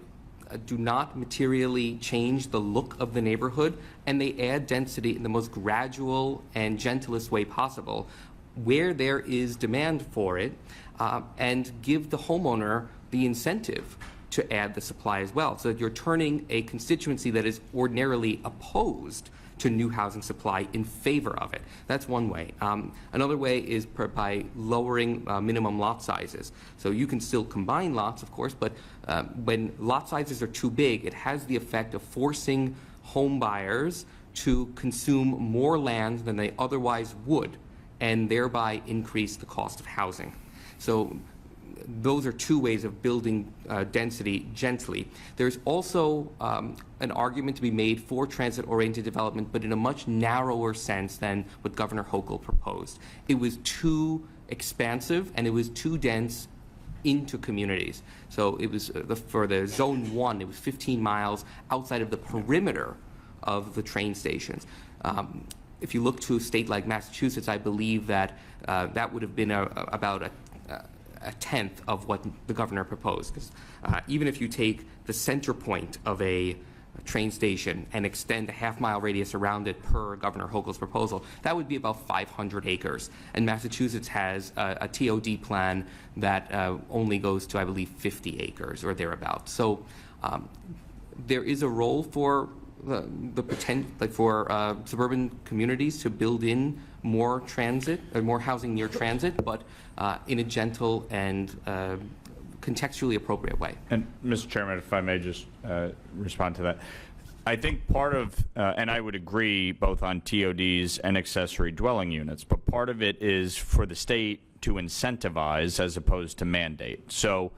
[SPEAKER 4] do not materially change the look of the neighborhood, and they add density in the most gradual and gentlest way possible where there is demand for it, and give the homeowner the incentive to add the supply as well, so that you're turning a constituency that is ordinarily opposed to new housing supply in favor of it. That's one way. Another way is by lowering minimum lot sizes. So you can still combine lots, of course, but when lot sizes are too big, it has the effect of forcing home buyers to consume more land than they otherwise would, and thereby increase the cost of housing. So those are two ways of building density gently. There's also an argument to be made for transit-oriented development, but in a much narrower sense than what Governor Hochul proposed. It was too expansive and it was too dense into communities. So it was, for the Zone 1, it was 15 miles outside of the perimeter of the train stations. If you look to a state like Massachusetts, I believe that that would have been about a tenth of what the governor proposed. Because even if you take the center point of a train station and extend a half-mile radius around it per Governor Hochul's proposal, that would be about 500 acres. And Massachusetts has a TOD plan that only goes to, I believe, 50 acres or thereabouts. So there is a role for the potential, for suburban communities to build in more transit, or more housing near transit, but in a gentle and contextually appropriate way.
[SPEAKER 6] And Mr. Chairman, if I may just respond to that. I think part of, and I would agree both on TODs and accessory dwelling units, but part of it is for the state to incentivize as opposed to mandate. So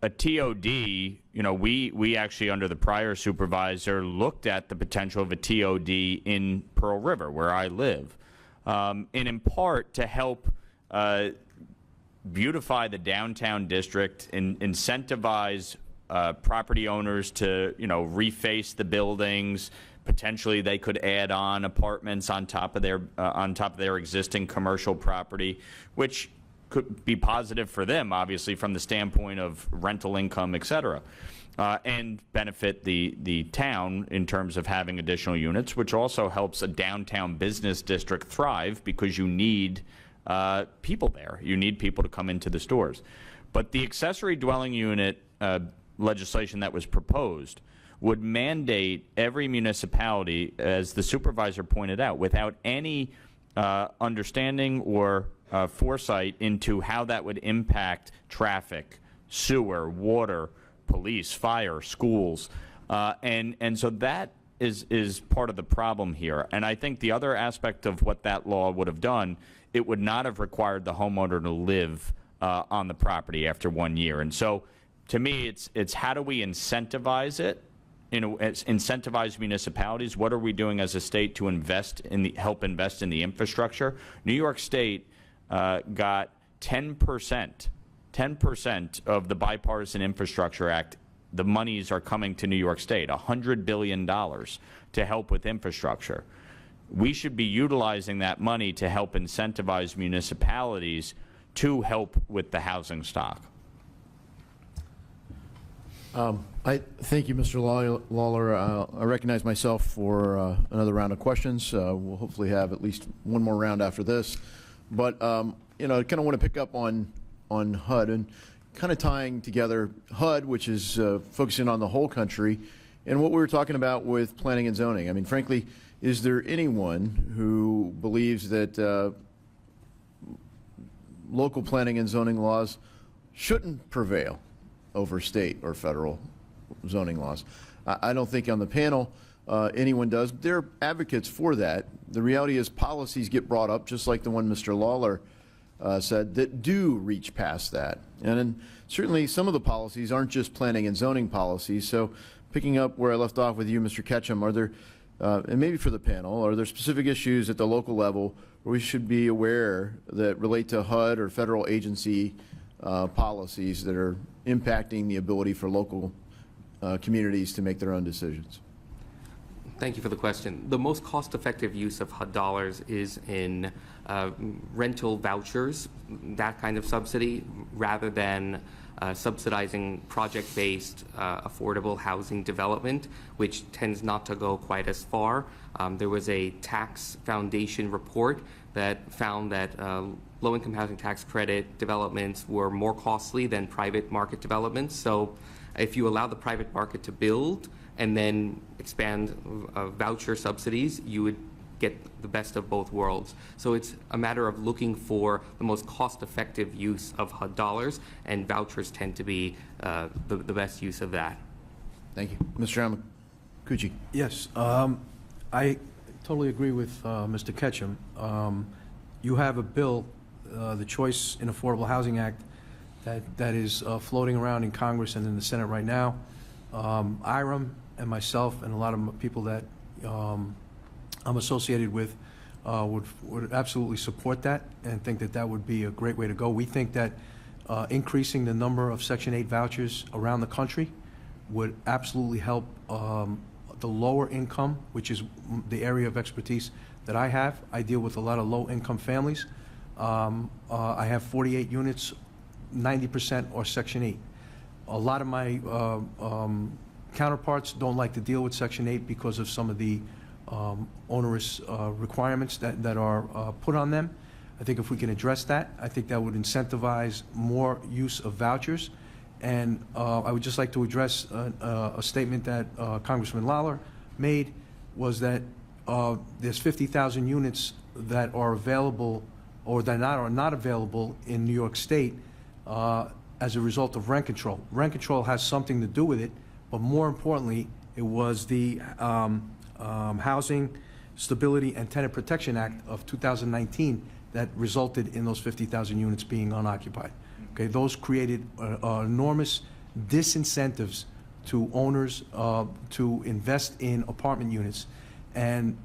[SPEAKER 6] a TOD, we actually under the prior supervisor looked at the potential of a TOD in Pearl River, where I live, and in part to help beautify the downtown district and incentivize property owners to, reface the buildings. Potentially, they could add on apartments on top of their existing commercial property, which could be positive for them, obviously, from the standpoint of rental income, et cetera, and benefit the town in terms of having additional units, which also helps a downtown business district thrive because you need people there. You need people to come into the stores. But the accessory dwelling unit legislation that was proposed would mandate every municipality, as the supervisor pointed out, without any understanding or foresight into how that would impact traffic, sewer, water, police, fire, schools. And so that is part of the problem here. And I think the other aspect of what that law would have done, it would not have required the homeowner to live on the property after 1 year. And so to me, it's how do we incentivize it? Incentivize municipalities. What are we doing as a state to help invest in the infrastructure? New York State got 10% of the Bipartisan Infrastructure Act. The monies are coming to New York State, $100 billion to help with infrastructure. We should be utilizing that money to help incentivize municipalities to help with the housing stock.
[SPEAKER 1] I thank you, Mr. Lawler. I recognize myself for another round of questions. We'll hopefully have at least one more round after this. But I kind of want to pick up on HUD and kind of tying together HUD, which is focusing on the whole country, And what we were talking about with planning and zoning. I mean, frankly, is there anyone who believes that local planning and zoning laws shouldn't prevail over state or federal zoning laws? I don't think on the panel anyone does. They're advocates for that. The reality is policies get brought up, just like the one Mr. Lawler said, that do reach past that. And then certainly some of the policies aren't just planning and zoning policies. So picking up where I left off with you, Mr. Ketchum, are there, and maybe for the panel, are there specific issues at the local level where we should be aware that relate to HUD or federal agency policies that are impacting the ability for local communities to make their own decisions?
[SPEAKER 4] Thank you for the question. The most cost-effective use of HUD dollars is in rental vouchers, that kind of subsidy, rather than subsidizing project-based affordable housing development, which tends not to go quite as far. There was a tax foundation report that found that low-income housing tax credit developments were more costly than private market developments. So if you allow the private market to build and then expand voucher subsidies, you would get the best of both worlds. So it's a matter of looking for the most cost-effective use of HUD dollars, and vouchers tend to be the best use of that.
[SPEAKER 1] Thank you. Mr. Amakuchi.
[SPEAKER 2] Yes, I totally agree with Mr. Ketchum. You have a bill, the Choice in Affordable Housing Act, that is floating around in Congress and in the Senate right now. Iram and myself and a lot of people that I'm associated with would absolutely support that and think that that would be a great way to go. We think that increasing the number of Section 8 vouchers around the country would absolutely help the lower income, which is the area of expertise that I have. I deal with a lot of low-income families. I have 48 units, 90% are Section 8. A lot of my counterparts don't like to deal with Section 8 because of some of the onerous requirements that are put on them. I think if we can address that, I think that would incentivize more use of vouchers. And I would just like to address a statement that Congressman Lawler made, was that there's 50,000 units that are available or that are not available in New York State as a result of rent control. Rent control has something to do with it, but more importantly, it was the Housing Stability and Tenant Protection Act of 2019 that resulted in those 50,000 units being unoccupied. Okay, those created enormous disincentives to owners to invest in apartment units. And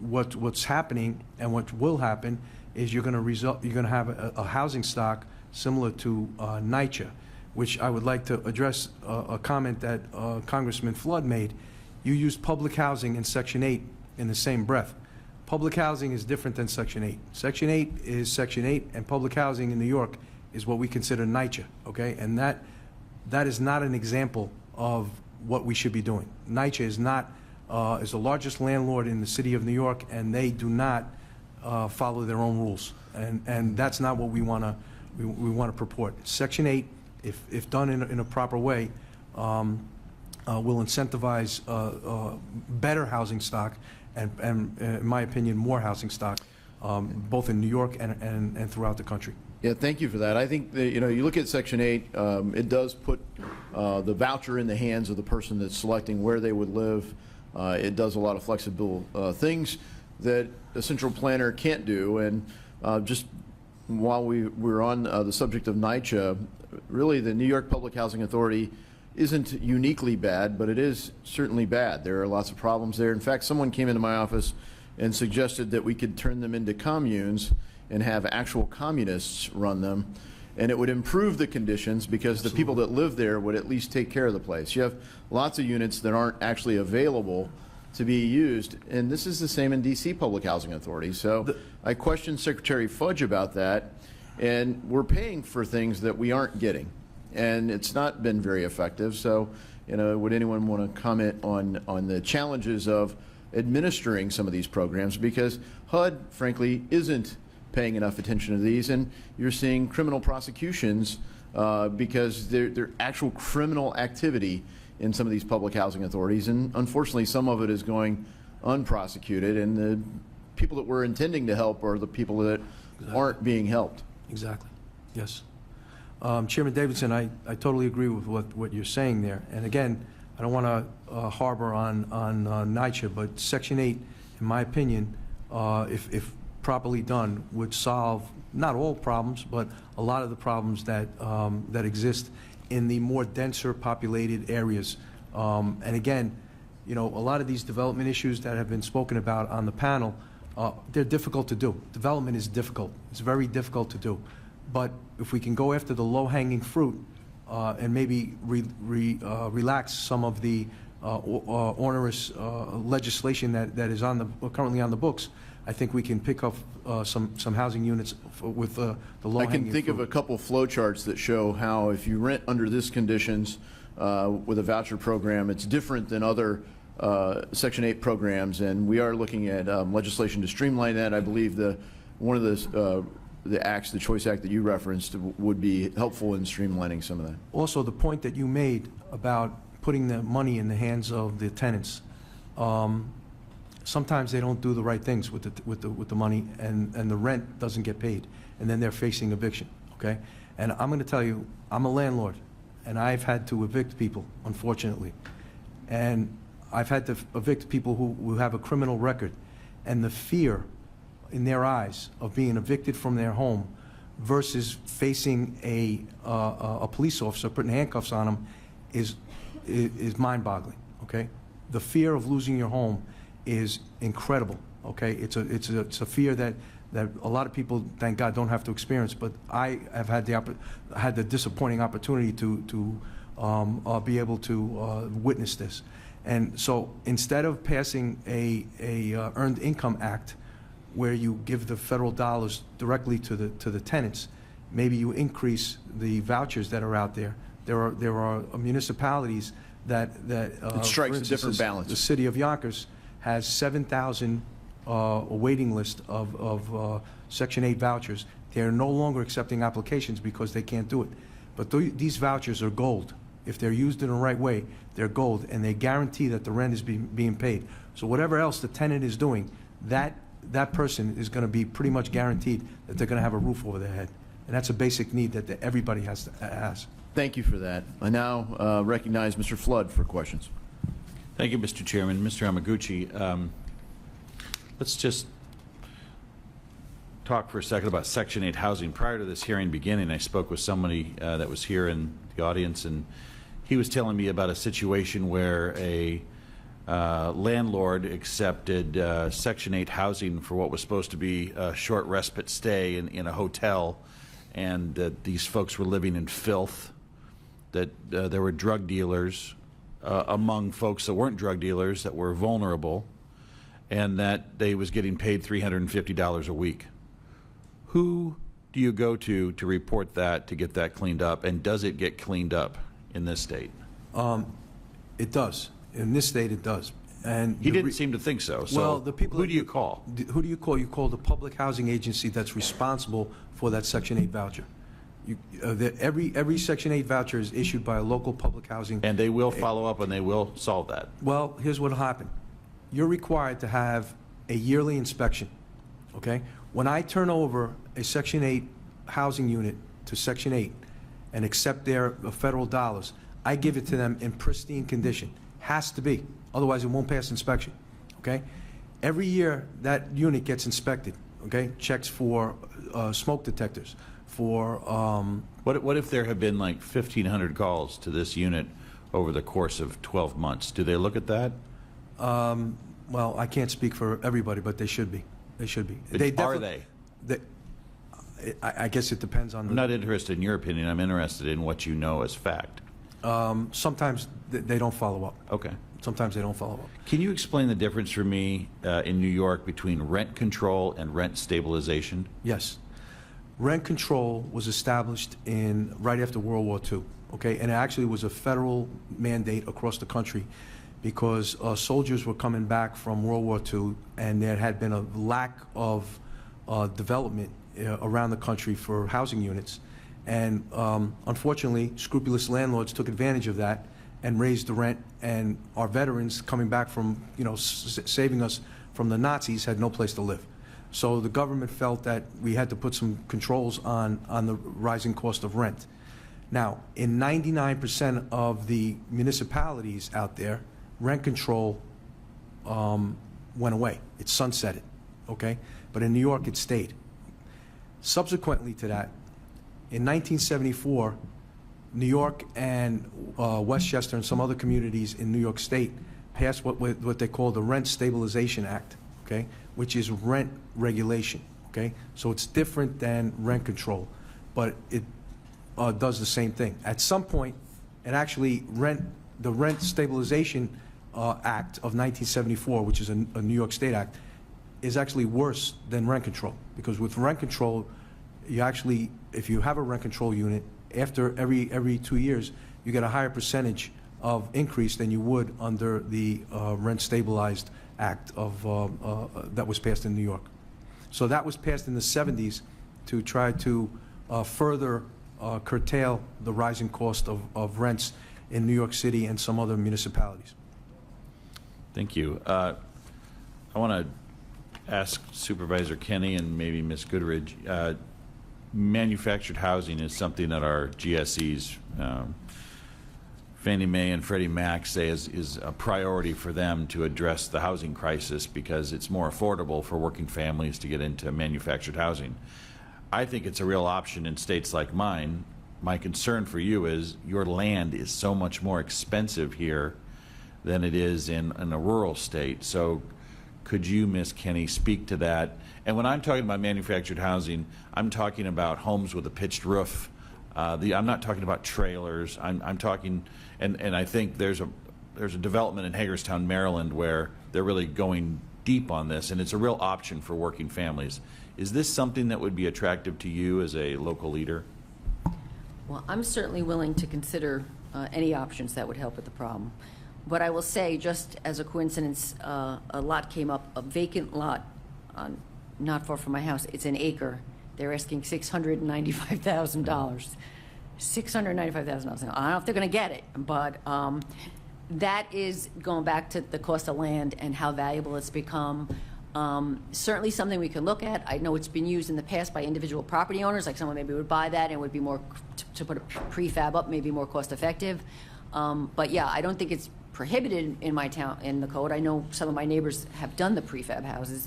[SPEAKER 2] what's happening and what will happen is you're going to have a housing stock similar to NYCHA, which I would like to address a comment that Congressman Flood made. You used public housing in Section 8 in the same breath. Public housing is different than Section 8. Section 8 is Section 8, and public housing in New York is what we consider NYCHA, okay? And that is not an example of what we should be doing. NYCHA is not, is the largest landlord in the city of New York, and they do not follow their own rules. And that's not what we want to purport. Section 8, if done in a proper way, will incentivize better housing stock and in my opinion, more housing stock, both in New York and throughout the country.
[SPEAKER 1] Yeah, thank you for that. I think that, you look at Section 8, it does put the voucher in the hands of the person that's selecting where they would live. It does a lot of flexible things that a central planner can't do. And just while we're on the subject of NYCHA, really the New York Public Housing Authority isn't uniquely bad, but it is certainly bad. There are lots of problems there. In fact, someone came into my office and suggested that we could turn them into communes and have actual communists run them, and it would improve the conditions because the people that live there would at least take care of the place. You have lots of units that aren't actually available to be used, and this is the same in DC Public Housing Authority. So I questioned Secretary Fudge about that, and we're paying for things that we aren't getting, and it's not been very effective. So, would anyone want to comment on the challenges of administering some of these programs? Because HUD, frankly, isn't paying enough attention to these, and you're seeing criminal prosecutions because their actual criminal activity in some of these public housing authorities, and unfortunately, some of it is going unprosecuted, and the people that we're intending to help are the people that aren't being helped.
[SPEAKER 2] Exactly. Yes. Chairman Davidson, I totally agree with what you're saying there. And again, I don't want to harbor on NYCHA, but Section 8, in my opinion, if properly done, would solve not all problems, but a lot of the problems that that exist in the more denser populated areas. And again, you know, a lot of these development issues that have been spoken about on the panel, they're difficult to do. Development is difficult. It's very difficult to do. But if we can go after the low-hanging fruit and maybe relax some of the onerous legislation that is currently on the books, I think we can pick up some housing units with the low-hanging fruit.
[SPEAKER 1] I can think of a couple flow charts that show how if you rent under this conditions with a voucher program, it's different than other Section 8 programs, and we are looking at legislation to streamline that. I believe one of the acts, the Choice Act that you referenced, would be helpful in streamlining some of that.
[SPEAKER 2] Also, the point that you made about putting the money in the hands of the tenants, sometimes they don't do the right things with the money, and the rent doesn't get paid, and then they're facing eviction. Okay, and I'm going to tell you, I'm a landlord, and I've had to evict people, unfortunately, and I've had to evict people who have a criminal record, and the fear in their eyes of being evicted from their home versus facing a police officer putting handcuffs on them is mind-boggling. Okay, the fear of losing your home is incredible. Okay, it's a fear that a lot of people, thank God, don't have to experience. But I have had the disappointing opportunity to be able to witness this. And so instead of passing a Earned Income Act where you give the federal dollars directly to the tenants, maybe you increase the vouchers that are out there. There are municipalities that
[SPEAKER 1] It strikes a different balance.
[SPEAKER 2] The city of Yonkers has 7,000 a waiting list of Section 8 vouchers. They're no longer accepting applications because they can't do it. But these vouchers are gold. If they're used in the right way, they're gold, and they guarantee that the rent is being paid. So whatever else the tenant is doing, that person is going to be pretty much guaranteed that they're going to have a roof over their head. And that's a basic need that everybody has.
[SPEAKER 1] Thank you for that. I now recognize Mr. Flood for questions.
[SPEAKER 7] Thank you, Mr. Chairman. Mr. Yamaguchi, let's just talk for a second about Section 8 housing. Prior to this hearing beginning, I spoke with somebody that was here in the audience, and he was telling me about a situation where a landlord accepted Section 8 housing for what was supposed to be a short respite stay in a hotel, and that these folks were living in filth, that there were drug dealers among folks that weren't drug dealers that were vulnerable, and that they was getting paid $350 a week. Who do you go to report that, to get that cleaned up, and does it get cleaned up in this state?
[SPEAKER 2] It does. In this state, it does. And
[SPEAKER 7] He didn't seem to think so. So
[SPEAKER 2] well, the people
[SPEAKER 7] who do you call?
[SPEAKER 2] Who do you call? You call the public housing agency that's responsible for that Section 8 voucher. Every Section 8 voucher is issued by a local public housing.
[SPEAKER 7] And they will follow up and they will solve that.
[SPEAKER 2] Well, here's what will happen. You're required to have a yearly inspection, okay? When I turn over a Section 8 housing unit to Section 8 and accept their federal dollars, I give it to them in pristine condition. Has to be, otherwise it won't pass inspection, okay? Every year that unit gets inspected, okay? Checks for smoke detectors, for...
[SPEAKER 7] What if there have been like 1,500 calls to this unit over the course of 12 months? Do they look at that?
[SPEAKER 2] Well, I can't speak for everybody, but they should be. They should be.
[SPEAKER 7] Are they?
[SPEAKER 2] I guess it depends on the...
[SPEAKER 7] I'm not interested in your opinion. I'm interested in what you know as fact.
[SPEAKER 2] Sometimes they don't follow up.
[SPEAKER 7] Okay.
[SPEAKER 2] Sometimes they don't follow up.
[SPEAKER 7] Can you explain the difference for me in New York between rent control and rent stabilization?
[SPEAKER 2] Yes. Rent control was established right after World War II, okay? And it actually was a federal mandate across the country because soldiers were coming back from World War II, and there had been a lack of development around the country for housing units. And unfortunately, scrupulous landlords took advantage of that and raise the rent, and our veterans coming back from, saving us from the Nazis had no place to live. So the government felt that we had to put some controls on the rising cost of rent. Now, in 99% of the municipalities out there, rent control went away. It sunsetted, okay? But in New York, it stayed. Subsequently to that, in 1974, New York and Westchester and some other communities in New York State passed what they call the Rent Stabilization Act, okay, which is rent regulation, okay? So it's different than rent control, but it does the same thing. At some point, it actually the Rent Stabilization Act of 1974, which is a New York State act, is actually worse than rent control, because with rent control, you actually, if you have a rent control unit, after every 2 years, you get a higher percentage of increase than you would under the Rent Stabilized Act that was passed in New York. So that was passed in the 70s to try to further curtail the rising cost of rents in New York City and some other municipalities.
[SPEAKER 7] Thank you. I want to ask Supervisor Kenny and maybe Ms. Goodridge, manufactured housing is something that our GSEs, Fannie Mae and Freddie Mac, say is a priority for them to address the housing crisis because it's more affordable for working families to get into manufactured housing. I think it's a real option in states like mine. My concern for you is your land is so much more expensive here than it is in a rural state. So could you, Ms. Kenny, speak to that? And when I'm talking about manufactured housing, I'm talking about homes with a pitched roof. I'm not talking about trailers. I'm talking, and I think there's a development in Hagerstown, Maryland, where they're really going deep on this, and it's a real option for working families. Is this something that would be attractive to you as a local leader?
[SPEAKER 3] Well, I'm certainly willing to consider any options that would help with the problem. But I will say, just as a coincidence, a lot came up, a vacant lot not far from my house. It's an acre. They're asking $695,000. $695,000. I don't know if they're going to get it, but that is going back to the cost of land and how valuable it's become. Certainly something we can look at. I know it's been used in the past by individual property owners, like someone maybe would buy that and it would be more, to put a prefab up, maybe more cost effective. But yeah, I don't think it's prohibited in my town, in the code. I know some of my neighbors have done the prefab houses.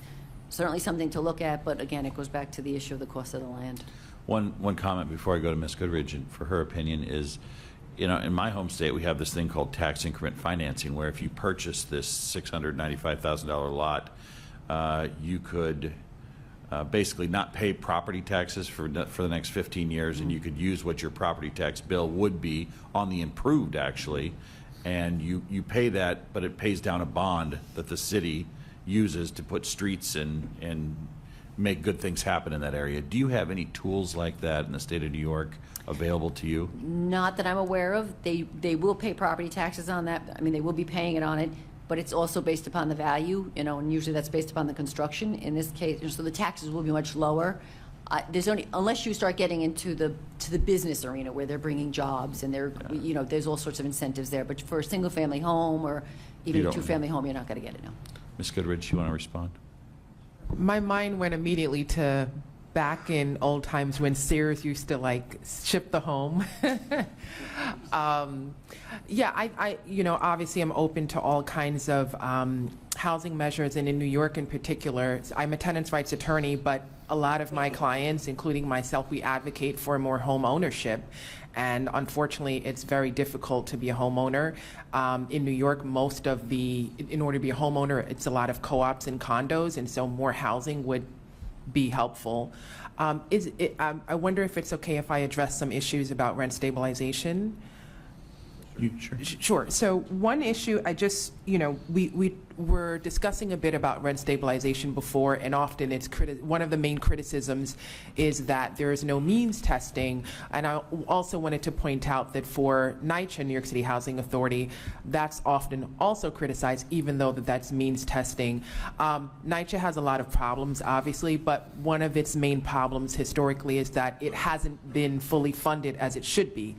[SPEAKER 3] Certainly something to look at, but again, it goes back to the issue of the cost of the land.
[SPEAKER 7] One comment before I go to Ms. Goodridge and for her opinion is, in my home state, we have this thing called tax increment financing, where if you purchase this $695,000 lot, you could basically not pay property taxes for the next 15 years, and you could use what your property tax bill would be on the improved, actually, and you pay that, but it pays down a bond that the city uses to put streets and make good things happen in that area. Do you have any tools like that in the state of New York available to you?
[SPEAKER 3] Not that I'm aware of. They will pay property taxes on that. I mean, they will be paying it on it, but it's also based upon the value, and usually that's based upon the construction. In this case, so the taxes will be much lower. There's only, unless you start getting into the business arena where they're bringing jobs and there's all sorts of incentives there. But for a single-family home or even a two-family home, you're not going to get it now.
[SPEAKER 7] Ms. Goodridge, you want to respond?
[SPEAKER 5] My mind went immediately to back in old times when Sears used to ship the home. Yeah, I obviously I'm open to all kinds of housing measures, and in New York in particular, I'm a tenants' rights attorney, but a lot of my clients, including myself, we advocate for more home ownership. And unfortunately, it's very difficult to be a homeowner. In New York, in order to be a homeowner, it's a lot of co-ops and condos, and so more housing would be helpful. I wonder if it's okay if I address some issues about rent stabilization.
[SPEAKER 7] Sure.
[SPEAKER 5] Sure. So one issue, we were discussing a bit about rent stabilization before, and often it's one of the main criticisms is that there is no means testing. And I also wanted to point out that for NYCHA, New York City Housing Authority, that's often also criticized, even though that's means testing. NYCHA has a lot of problems, obviously, but one of its main problems historically is that it hasn't been fully funded as it should be.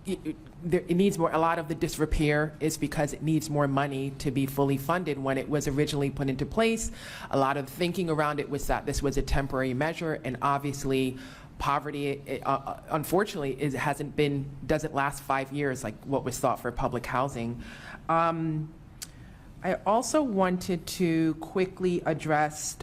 [SPEAKER 5] It needs more. A lot of the disrepair is because it needs more money to be fully funded. When it was originally put into place, a lot of thinking around it was that this was a temporary measure, and obviously poverty, unfortunately, doesn't last 5 years like what was thought for public housing. I also wanted to quickly address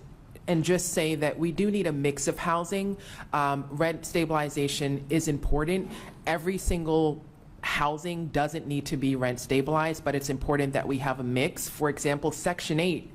[SPEAKER 5] and just say that we do need a mix of housing. Rent stabilization is important. Every single housing doesn't need to be rent stabilized, but it's important that we have a mix. For example, Section 8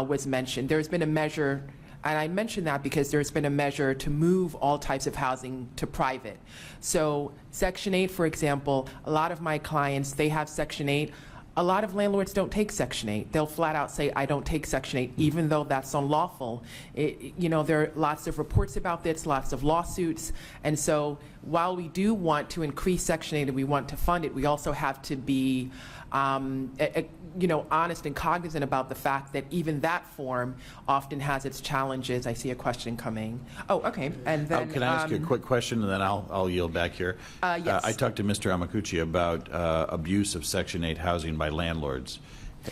[SPEAKER 5] was mentioned. There's been a measure, and I mention that because there's been a measure to move all types of housing to private. So Section 8, for example, a lot of my clients, they have Section 8. A lot of landlords don't take Section 8. They'll flat out say, I don't take Section 8, even though that's unlawful. There are lots of reports about this, lots of lawsuits. And so while we do want to increase Section 8 and we want to fund it, we also have to be honest and cognizant about the fact that even that form often has its challenges. I see a question coming. Oh, okay. And then
[SPEAKER 7] can I ask you a quick question, and then I'll yield back here?
[SPEAKER 5] Yes.
[SPEAKER 7] I talked to Mr. Amakuchi about abuse of Section 8 housing by landlords.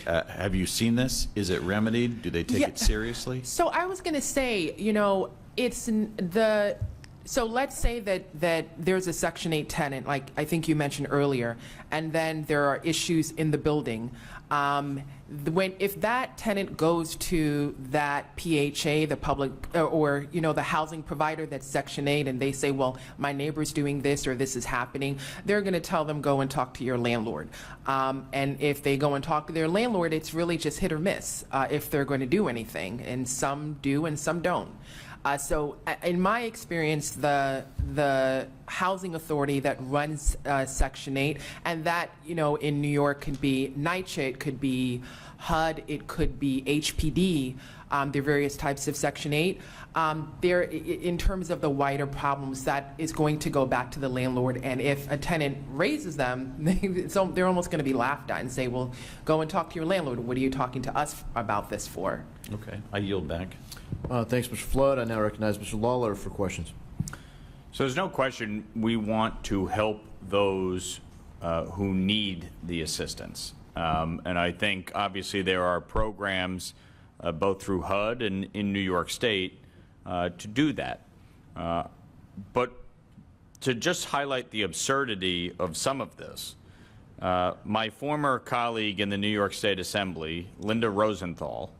[SPEAKER 7] Have you seen this? Is it remedied? Do they take it seriously?
[SPEAKER 5] So I was going to say, so let's say that there's a Section 8 tenant, like I think you mentioned earlier, and then there are issues in the building. If that tenant goes to that PHA, the public, or the housing provider that's Section 8, and they say, well, my neighbor's doing this or this is happening, they're going to tell them, go and talk to your landlord. And if they go and talk to their landlord, it's really just hit or miss if they're going to do anything, and some do and some don't. So in my experience, the housing authority that runs Section 8, and that, in New York could be NYCHA, it could be HUD, it could be HPD, there are various types of Section 8. In terms of the wider problems, that is going to go back to the landlord, and if a tenant raises them, they're almost going to be laughed at and say, well, go and talk to your landlord. What are you talking to us about this for?
[SPEAKER 7] Okay, I yield back.
[SPEAKER 1] Thanks, Mr. Flood. I now recognize Mr. Lawler for questions.
[SPEAKER 6] So there's no question we want to help those who need the assistance. And I think obviously there are programs both through HUD and in New York State to do that. But to just highlight the absurdity of some of this, my former colleague in the New York State Assembly, Linda Rosenthal,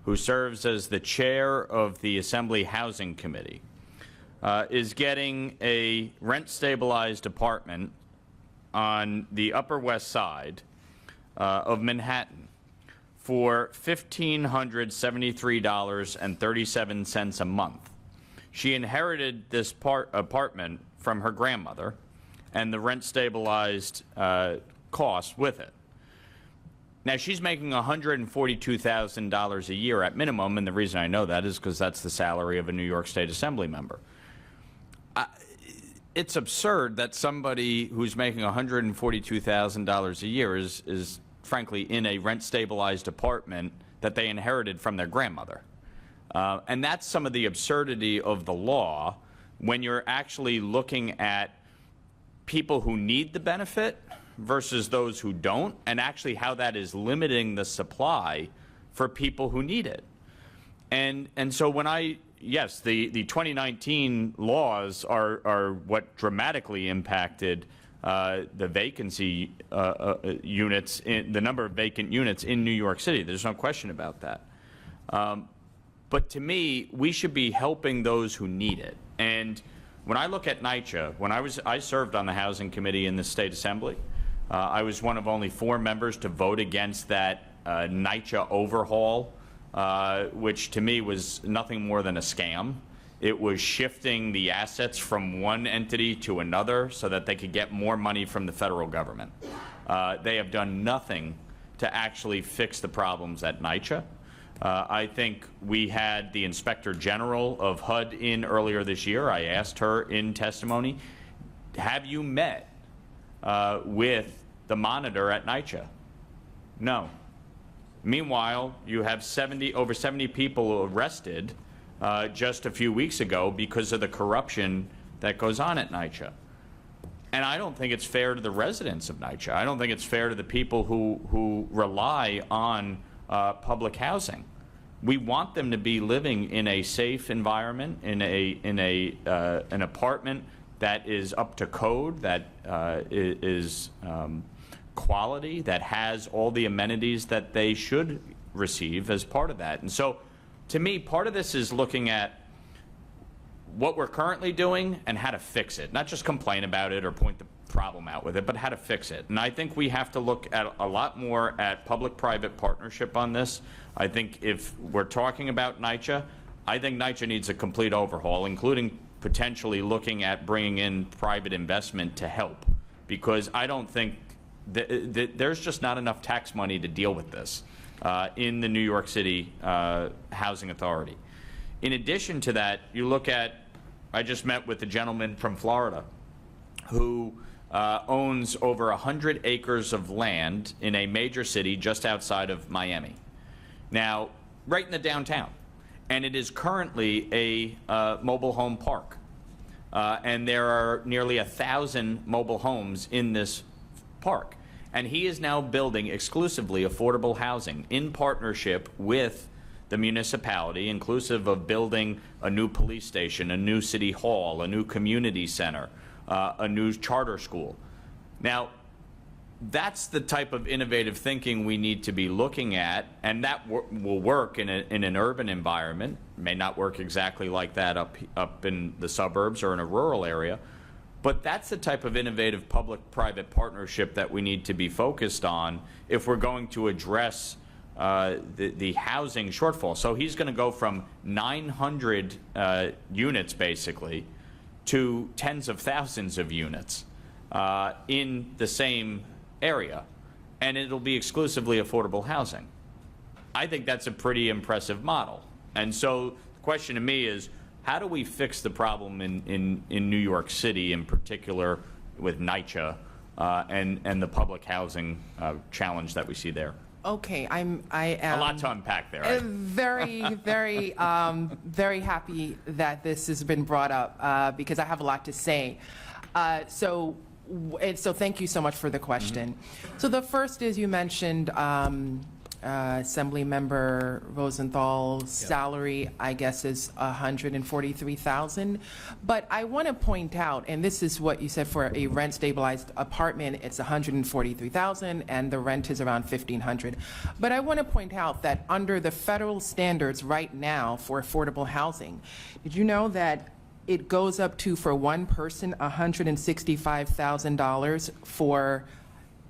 [SPEAKER 6] who serves as the chair of the Assembly Housing Committee, is getting a rent-stabilized apartment on the Upper West Side of Manhattan for $1,573.37 a month. She inherited this apartment from her grandmother and the rent-stabilized cost with it. Now, she's making $142,000 a year at minimum, and the reason I know that is because that's the salary of a New York State Assembly member. It's absurd that somebody who's making $142,000 a year is frankly in a rent-stabilized apartment that they inherited from their grandmother. And that's some of the absurdity of the law when you're actually looking at people who need the benefit versus those who don't, and actually how that is limiting the supply for people who need it. And so when yes, the 2019 laws are what dramatically impacted the vacancy units, the number of vacant units in New York City. There's no question about that. But to me, we should be helping those who need it. And when I look at NYCHA, when I served on the Housing Committee in the State Assembly, I was one of only 4 members to vote against that NYCHA overhaul, which to me was nothing more than a scam. It was shifting the assets from one entity to another so that they could get more money from the federal government. They have done nothing to actually fix the problems at NYCHA. I think we had the Inspector General of HUD in earlier this year. I asked her in testimony, have you met with the monitor at NYCHA? No. Meanwhile, you have over 70 people arrested just a few weeks ago because of the corruption that goes on at NYCHA. And I don't think it's fair to the residents of NYCHA. I don't think it's fair to the people who rely on public housing. We want them to be living in a safe environment, in an apartment that is up to code, that is quality, that has all the amenities that they should receive as part of that. And so, to me, part of this is looking at what we're currently doing and how to fix it. Not just complain about it or point the problem out with it, but how to fix it. And I think we have to look at a lot more at public-private partnership on this. I think if we're talking about NYCHA, I think NYCHA needs a complete overhaul, including potentially looking at bringing in private investment to help, because I don't think there's just not enough tax money to deal with this in the New York City Housing Authority. In addition to that, you look at, I just met with a gentleman from Florida who owns over 100 acres of land in a major city just outside of Miami. Now, right in the downtown. And it is currently a mobile home park. And there are nearly 1,000 mobile homes in this park. And he is now building exclusively affordable housing in partnership with the municipality, inclusive of building a new police station, a new city hall, a new community center, a new charter school. Now, that's the type of innovative thinking we need to be looking at, and that will work in an urban environment. May not work exactly like that up in the suburbs or in a rural area, but that's the type of innovative public-private partnership that we need to be focused on if we're going to address the housing shortfall. So he's going to go from 900 units, basically, to tens of thousands of units in the same area, and it'll be exclusively affordable housing. I think that's a pretty impressive model. And so the question to me is, how do we fix the problem in New York City, in particular with NYCHA and the public housing challenge that we see there?
[SPEAKER 5] Okay, I am
[SPEAKER 6] a lot to unpack there.
[SPEAKER 5] Very, very, very happy that this has been brought up because I have a lot to say. So thank you so much for the question. So the first is, you mentioned Assemblymember Rosenthal's salary, I guess, is $143,000. But I want to point out, and this is what you said for a rent-stabilized apartment, it's $143,000, and the rent is around $1,500. But I want to point out that under the federal standards right now for affordable housing, did you know that it goes up to, for one person, $165,000 for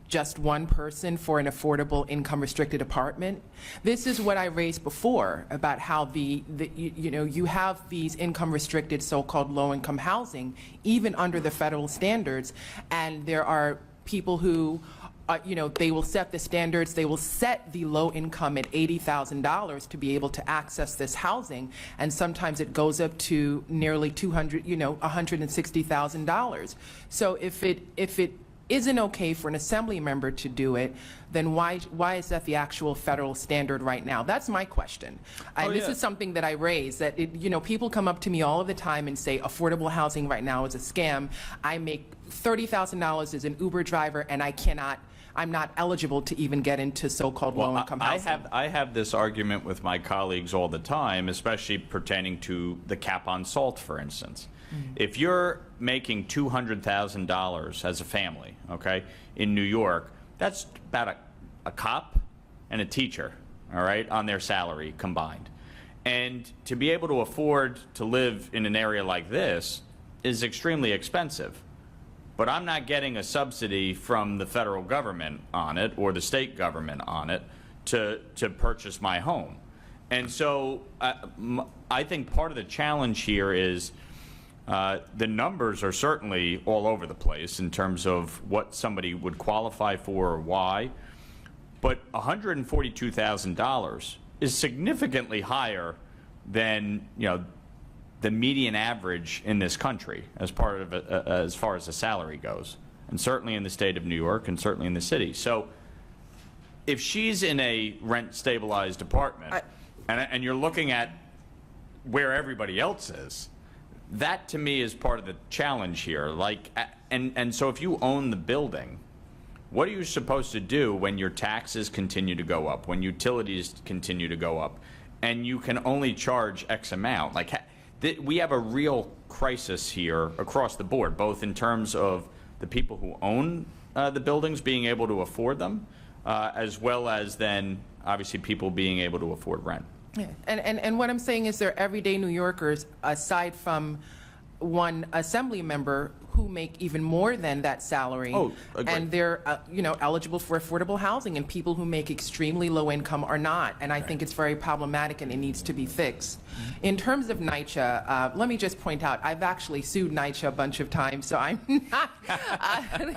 [SPEAKER 5] just one person for an affordable income-restricted apartment? This is what I raised before about how you have these income-restricted so-called low-income housing, even under the federal standards, and there are people who they will set the standards, they will set the low income at $80,000 to be able to access this housing, and sometimes it goes up to nearly $160,000. So if it isn't okay for an assembly member to do it, then why is that the actual federal standard right now? That's my question. And this is something that I raise, that people come up to me all of the time and say affordable housing right now is a scam. I make $30,000 as an Uber driver, and I'm not eligible to even get into so-called low-income housing.
[SPEAKER 6] I have this argument with my colleagues all the time, especially pertaining to the cap on salt, for instance. If you're making $200,000 as a family, okay, in New York, that's about a cop and a teacher, all right, on their salary combined. And to be able to afford to live in an area like this is extremely expensive. But I'm not getting a subsidy from the federal government on it or the state government on it to purchase my home. And so I think part of the challenge here is the numbers are certainly all over the place in terms of what somebody would qualify for or why. But $142,000 is significantly higher than, the median average in this country as part of as far as the salary goes, and certainly in the state of New York and certainly in the city. So if she's in a rent-stabilized apartment, and you're looking at where everybody else is, that to me is part of the challenge here. And so if you own the building, what are you supposed to do when your taxes continue to go up, when utilities continue to go up, and you can only charge X amount? We have a real crisis here across the board, both in terms of the people who own the buildings being able to afford them, as well as then obviously people being able to afford rent.
[SPEAKER 5] Yeah. And what I'm saying is they're everyday New Yorkers, aside from one assembly member who make even more than that salary.
[SPEAKER 6] Oh, agreed.
[SPEAKER 5] And they're eligible for affordable housing, and people who make extremely low income are not. And I think it's very problematic, and it needs to be fixed. In terms of NYCHA, let me just point out, I've actually sued NYCHA a bunch of times, so I'm not I'm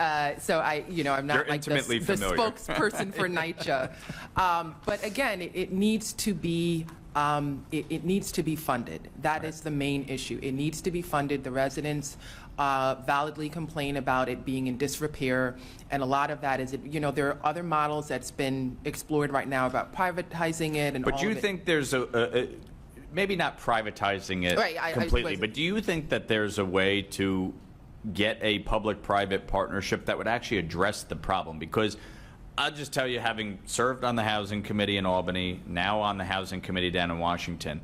[SPEAKER 5] not
[SPEAKER 6] You're
[SPEAKER 5] like the
[SPEAKER 6] intimately familiar.
[SPEAKER 5] spokesperson for NYCHA. But again, it needs to be it needs to be funded. That is the main issue. It needs to be funded. The residents validly complain about it being in disrepair, and a lot of that is, there are other models that's been explored right now about privatizing it and all
[SPEAKER 6] But do you
[SPEAKER 5] of it.
[SPEAKER 6] think there's maybe not privatizing it
[SPEAKER 5] Right,
[SPEAKER 6] completely, but do you think that there's a way to get a public-private partnership that would actually address the problem? Because I'll just tell you, having served on the Housing Committee in Albany, now on the Housing Committee down in Washington,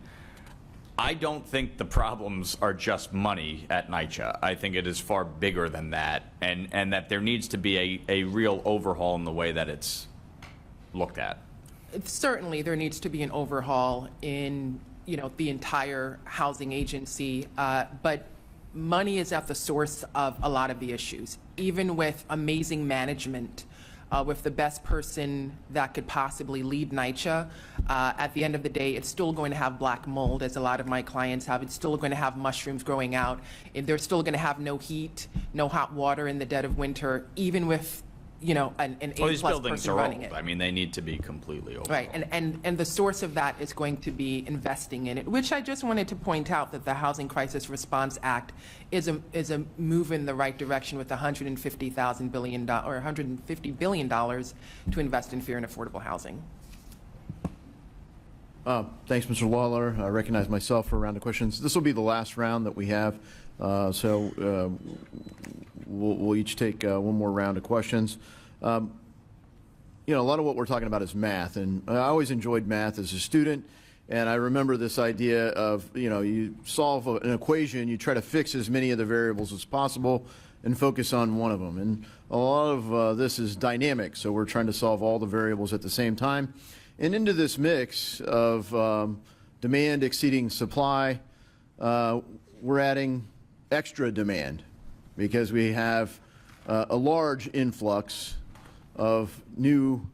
[SPEAKER 6] I don't think the problems are just money at NYCHA. I think it is far bigger than that, and that there needs to be a real overhaul in the way that it's looked at.
[SPEAKER 5] Certainly, there needs to be an overhaul in, the entire housing agency, but money is at the source of a lot of the issues. Even with amazing management, with the best person that could possibly lead NYCHA, at the end of the day, it's still going to have black mold, as a lot of my clients have. It's still going to have mushrooms growing out. They're still going to have no heat, no hot water in the dead of winter, even with an
[SPEAKER 6] Well, these
[SPEAKER 5] A-plus
[SPEAKER 6] buildings
[SPEAKER 5] person
[SPEAKER 6] are
[SPEAKER 5] running
[SPEAKER 6] old.
[SPEAKER 5] it.
[SPEAKER 6] I mean, they need to be completely old.
[SPEAKER 5] Right, and the source of that is going to be investing in it, which I just wanted to point out that the Housing Crisis Response Act is a move in the right direction with $150 billion to invest in fair and affordable housing.
[SPEAKER 1] Thanks, Mr. Lawler. I recognize myself for a round of questions. This will be the last round that we have, so we'll each take one more round of questions. A lot of what we're talking about is math, and I always enjoyed math as a student, and I remember this idea of, you solve an equation, you try to fix as many of the variables as possible and focus on one of them. And a lot of this is dynamic, so we're trying to solve all the variables at the same time. And into this mix of demand exceeding supply, we're adding extra demand because we have a large influx of new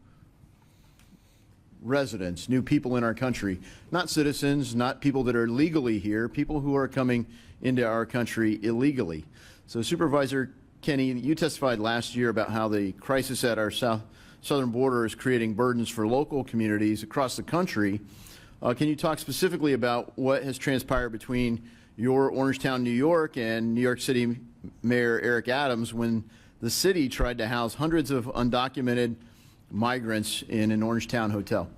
[SPEAKER 1] residents, new people in our country, not citizens, not people that are legally here, people who are coming into our country illegally. So Supervisor Kenny, you testified last year about how the crisis at our southern border is creating burdens for local communities across the country. Can you talk specifically about what has transpired between your Orangetown, New York, and New York City Mayor Eric Adams when the city tried to house hundreds of undocumented migrants in an Orangetown hotel?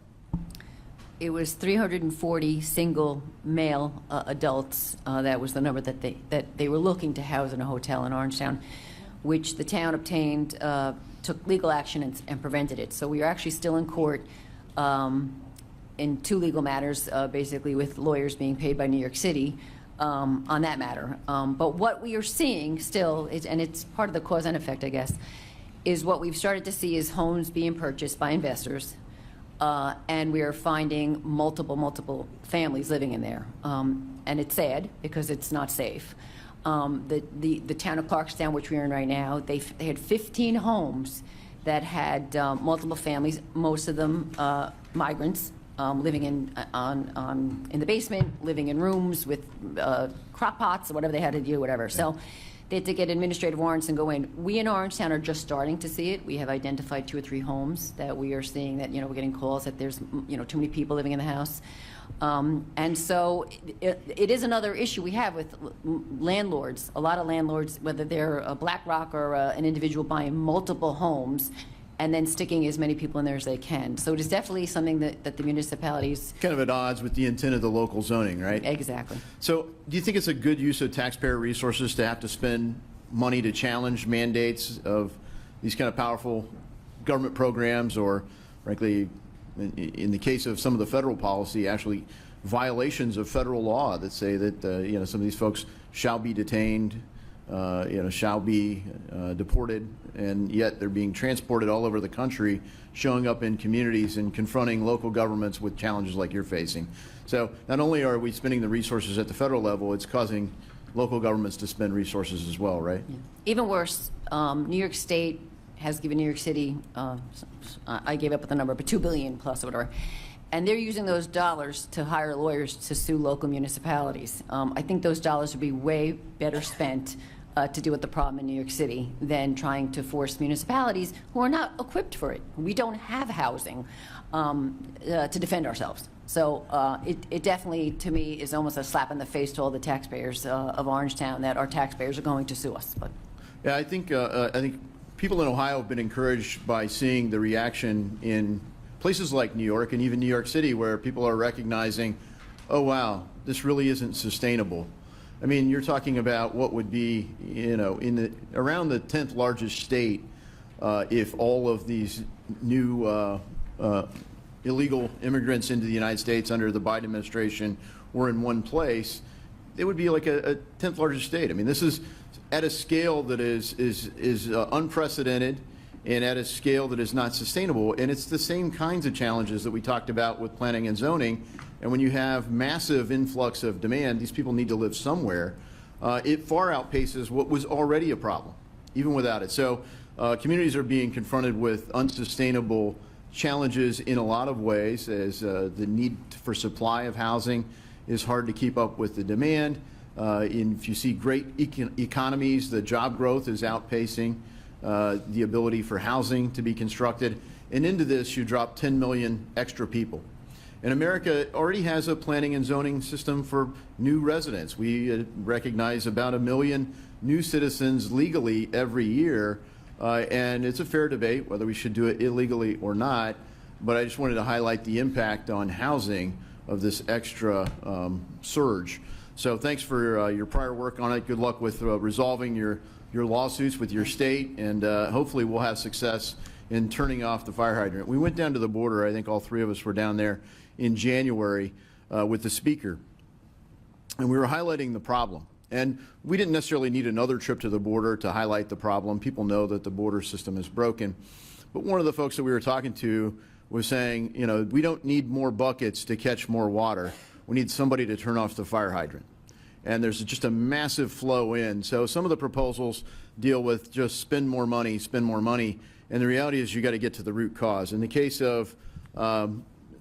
[SPEAKER 3] It was 340 single male adults. That was the number that they were looking to house in a hotel in Orangetown, which the town obtained, took legal action and prevented it. So we are actually still in court in two legal matters, basically with lawyers being paid by New York City on that matter. But what we are seeing still, and it's part of the cause and effect, I guess, is what we've started to see is homes being purchased by investors, and we are finding multiple families living in there. And it's sad because it's not safe. The town of Clarkstown, which we're in right now, they had 15 homes that had multiple families, most of them migrants, living in the basement, living in rooms with crock pots or whatever they had to do, whatever. So they had to get administrative warrants and go in. We in Orangetown are just starting to see it. We have identified 2 or 3 homes that we are seeing that, we're getting calls that there's, too many people living in the house. And so it is another issue we have with landlords. A lot of landlords, whether they're a BlackRock or an individual buying multiple homes and then sticking as many people in there as they can. So it is definitely something that the municipalities...
[SPEAKER 1] Kind of at odds with the intent of the local zoning, right?
[SPEAKER 3] Exactly.
[SPEAKER 1] So do you think it's a good use of taxpayer resources to have to spend money to challenge mandates of these kind of powerful government programs, or frankly, in the case of some of the federal policy, actually violations of federal law that say that some of these folks shall be detained, shall be deported, and yet they're being transported all over the country, showing up in communities and confronting local governments with challenges like you're facing. So not only are we spending the resources at the federal level, it's causing local governments to spend resources as well, right?
[SPEAKER 3] Yeah. Even worse, New York State has given New York City, I gave up with the number, but $2 billion plus or whatever. And they're using those dollars to hire lawyers to sue local municipalities. I think those dollars would be way better spent to deal with the problem in New York City than trying to force municipalities who are not equipped for it. We don't have housing to defend ourselves. So it definitely, to me, is almost a slap in the face to all the taxpayers of Orangetown that our taxpayers are going to sue us. But
[SPEAKER 1] yeah, I think people in Ohio have been encouraged by seeing the reaction in places like New York and even New York City, where people are recognizing, oh wow, this really isn't sustainable. I mean, you're talking about what would be, around the 10th largest state if all of these new illegal immigrants into the United States under the Biden administration were in one place. It would be like a 10th largest state. I mean, this is at a scale that is unprecedented, and at a scale that is not sustainable. And it's the same kinds of challenges that we talked about with planning and zoning. And when you have massive influx of demand, these people need to live somewhere. It far outpaces what was already a problem, even without it. So communities are being confronted with unsustainable challenges in a lot of ways, as the need for supply of housing is hard to keep up with the demand. If you see great economies, the job growth is outpacing the ability for housing to be constructed. And into this, you drop 10 million extra people. And America already has a planning and zoning system for new residents. We recognize about 1 million new citizens legally every year. And it's a fair debate whether we should do it illegally or not. But I just wanted to highlight the impact on housing of this extra surge. So thanks for your prior work on it. Good luck with resolving your lawsuits with your state, and hopefully we'll have success in turning off the fire hydrant. We went down to the border. I think all 3 of us were down there in January with the speaker, and we were highlighting the problem. And we didn't necessarily need another trip to the border to highlight the problem. People know that the border system is broken. But one of the folks that we were talking to was saying, we don't need more buckets to catch more water. We need somebody to turn off the fire hydrant. And there's just a massive flow in. So some of the proposals deal with just spend more money. And the reality is you got to get to the root cause. In the case of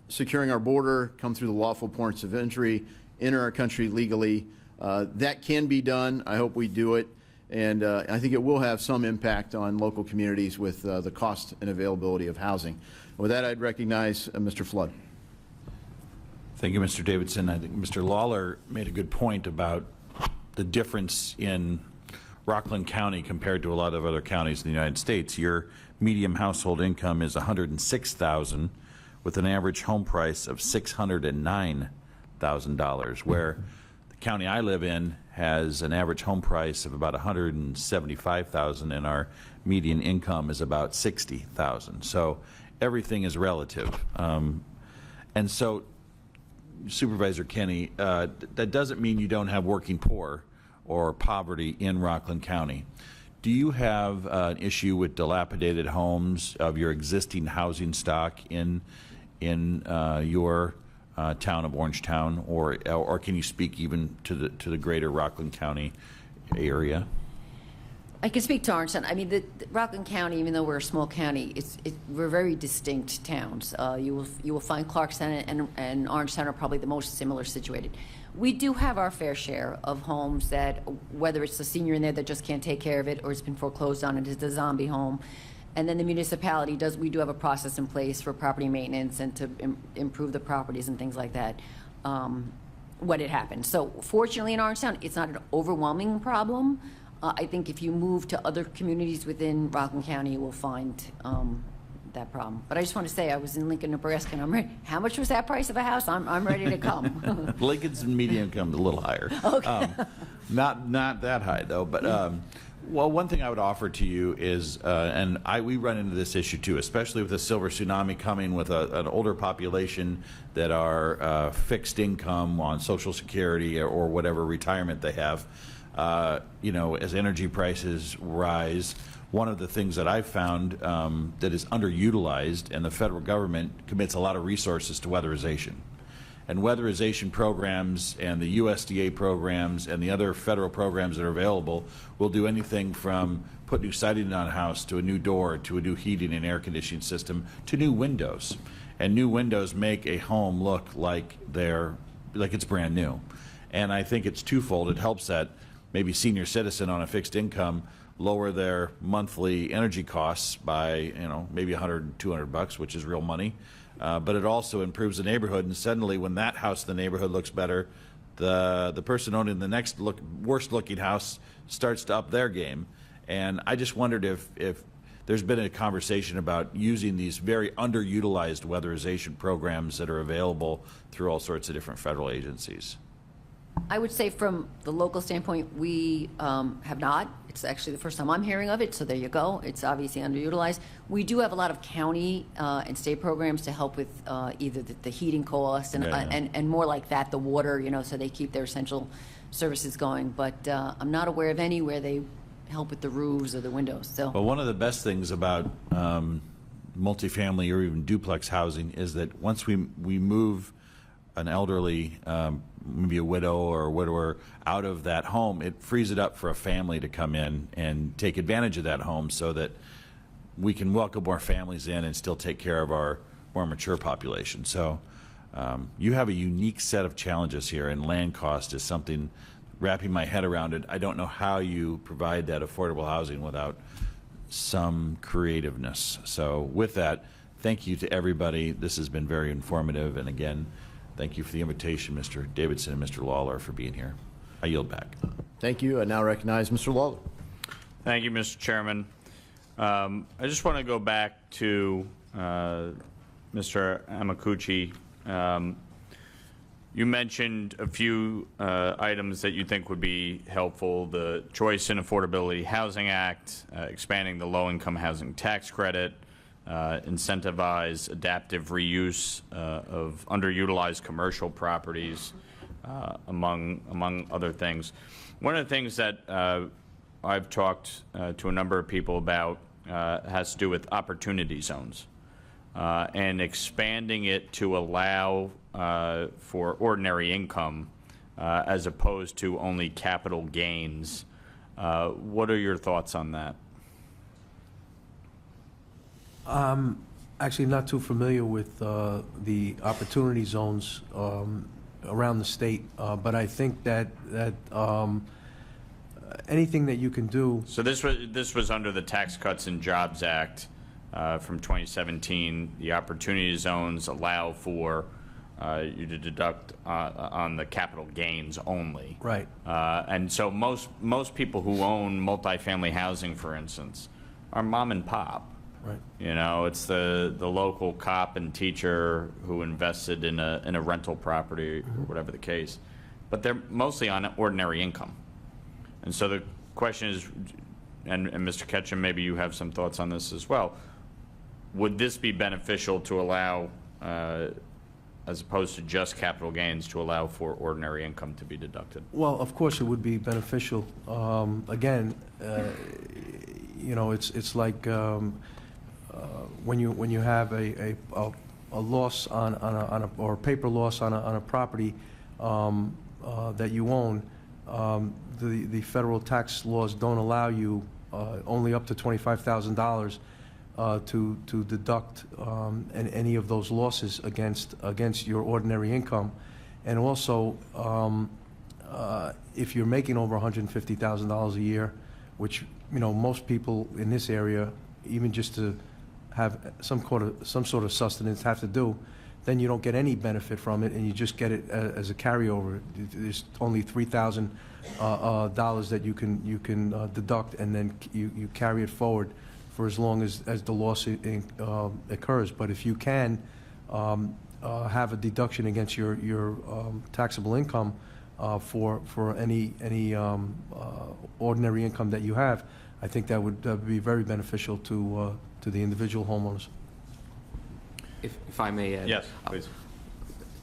[SPEAKER 1] securing our border, come through the lawful ports of entry, enter our country legally, that can be done. I hope we do it. And I think it will have some impact on local communities with the cost and availability of housing. With that, I'd recognize Mr. Flood.
[SPEAKER 7] Thank you, Mr. Davidson. I think Mr. Lawler made a good point about the difference in Rockland County compared to a lot of other counties in the United States. Your median household income is $106,000 with an average home price of $609,000, where the county I live in has an average home price of about $175,000 and our median income is about $60,000. So everything is relative. And so Supervisor Kenny, that doesn't mean you don't have working poor or poverty in Rockland County. Do you have an issue with dilapidated homes of your existing housing stock in your town of Orangetown, or can you speak even to the greater Rockland County area?
[SPEAKER 3] I can speak to Orange. I mean, the Rockland County, even though we're a small county, we're very distinct towns. You will find Clarkstown and Orangetown are probably the most similar situated. We do have our fair share of homes that, whether it's a senior in there that just can't take care of it, or it's been foreclosed on and is a zombie home. And then the municipality we do have a process in place for property maintenance and to improve the properties and things like that when it happens. So fortunately in Orangetown, it's not an overwhelming problem. I think if you move to other communities within Rockland County, you will find that problem. But I just want to say, I was in Lincoln, Nebraska, and I'm ready. How much was that price of a house? I'm ready to come.
[SPEAKER 7] Lincoln's median income a little higher.
[SPEAKER 3] Okay.
[SPEAKER 7] Not that high, though. But, well, one thing I would offer to you is, we run into this issue, too, especially with the silver tsunami coming with an older population that are fixed income on Social Security or whatever retirement they have. As energy prices rise, one of the things that I've found that is underutilized, and the federal government commits a lot of resources to weatherization. And weatherization programs and the USDA programs and the other federal programs that are available will do anything from put new siding on a house to a new door to a new heating and air conditioning system to new windows. And new windows make a home look like it's brand new. And I think it's twofold. It helps that maybe senior citizen on a fixed income lower their monthly energy costs by, maybe $100, $200, which is real money. But it also improves the neighborhood, and suddenly when that house in the neighborhood looks better, the person owning the next worst looking house starts to up their game. And I just wondered if there's been a conversation about using these very underutilized weatherization programs that are available through all sorts of different federal agencies.
[SPEAKER 3] I would say from the local standpoint, we have not. It's actually the first time I'm hearing of it, so there you go. It's obviously underutilized. We do have a lot of county and state programs to help with either the heating costs and more like that, the water, so they keep their essential services going. But I'm not aware of any where they help with the roofs or the windows. So.
[SPEAKER 7] Well, one of the best things about multifamily or even duplex housing is that once we move an elderly, maybe a widow or a widower, out of that home, it frees it up for a family to come in and take advantage of that home so that we can welcome more families in and still take care of our more mature population. So you have a unique set of challenges here, and land cost is something, wrapping my head around it, I don't know how you provide that affordable housing without some creativeness. So with that, thank you to everybody. This has been very informative, and again, thank you for the invitation, Mr. Davidson and Mr. Lawler, for being here. I yield back.
[SPEAKER 1] Thank you. I now recognize Mr. Lawler.
[SPEAKER 6] Thank you, Mr. Chairman. I just want to go back to Mr. Amakuchi. You mentioned a few items that you think would be helpful: the Choice and Affordability Housing Act, expanding the low-income housing tax credit, incentivize adaptive reuse of underutilized commercial properties, among other things. One of the things that I've talked to a number of people about has to do with opportunity zones and expanding it to allow for ordinary income as opposed to only capital gains. What are your thoughts on that?
[SPEAKER 2] Actually not too familiar with the opportunity zones around the state, but I think that anything that you can do.
[SPEAKER 6] So this was under the Tax Cuts and Jobs Act from 2017. The opportunity zones allow for you to deduct on the capital gains only.
[SPEAKER 2] Right.
[SPEAKER 6] And so most people who own multifamily housing, for instance, are mom and pop.
[SPEAKER 2] Right.
[SPEAKER 6] It's the local cop and teacher who invested in a rental property, or whatever the case, but they're mostly on ordinary income. And so the question is, and Mr. Ketchum, maybe you have some thoughts on this as well, would this be beneficial to allow, as opposed to just capital gains, to allow for ordinary income to be deducted?
[SPEAKER 2] Well, of course it would be beneficial. Again, it's like when you have a loss on a or a paper loss on a property that you own, the federal tax laws don't allow you only up to $25,000 to deduct any of those losses against your ordinary income. And also, if you're making over $150,000 a year, which, you know, most people in this area, even just to have some sort of sustenance have to do, then you don't get any benefit from it, and you just get it as a carryover. There's only $3,000 that you can deduct, and then you carry it forward for as long as the loss occurs. But if you can have a deduction against your taxable income for any ordinary income that you have, I think that would be very beneficial to the individual homeowners.
[SPEAKER 4] If I may add.
[SPEAKER 6] Yes, please.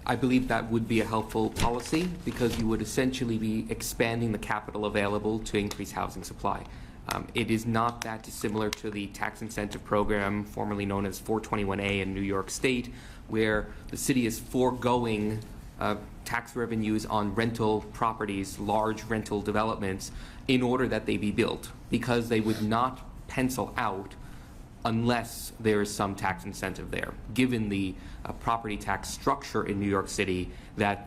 [SPEAKER 4] I believe that would be a helpful policy because you would essentially be expanding the capital available to increase housing supply. It is not that dissimilar to the tax incentive program, formerly known as 421A in New York State, where the city is foregoing tax revenues on rental properties, large rental developments, in order that they be built, because they would not pencil out unless there is some tax incentive there, given the property tax structure in New York City that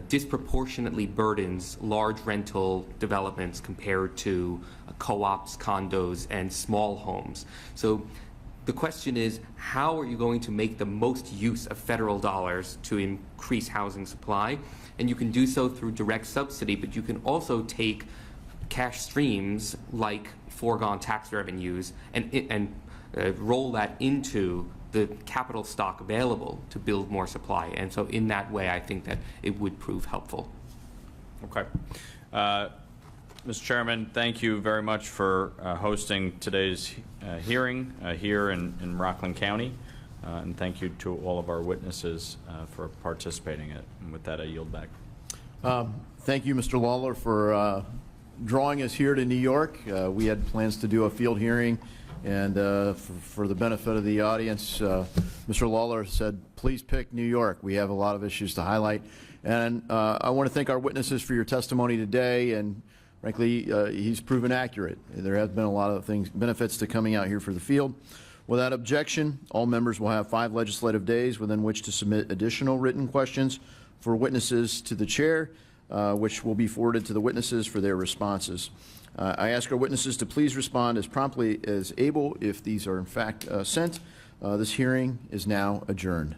[SPEAKER 4] disproportionately burdens large rental developments compared to co-ops, condos, and small homes. So the question is, how are you going to make the most use of federal dollars to increase housing supply? And you can do so through direct subsidy, but you can also take cash streams like foregone tax revenues and roll that into the capital stock available to build more supply. And so in that way, I think that it would prove helpful.
[SPEAKER 6] Okay. Mr. Chairman, thank you very much for hosting today's hearing here in Rockland County. And thank you to all of our witnesses for participating in it. And with that, I yield back.
[SPEAKER 1] Thank you, Mr. Lawler, for drawing us here to New York. We had plans to do a field hearing, and for the benefit of the audience, Mr. Lawler said, please pick New York. We have a lot of issues to highlight. And I want to thank our witnesses for your testimony today, and frankly, he's proven accurate. There have been a lot of benefits to coming out here for the field. Without objection, all members will have 5 legislative days within which to submit additional written questions for witnesses to the chair, which will be forwarded to the witnesses for their responses. I ask our witnesses to please respond as promptly as able if these are in fact sent. This hearing is now adjourned.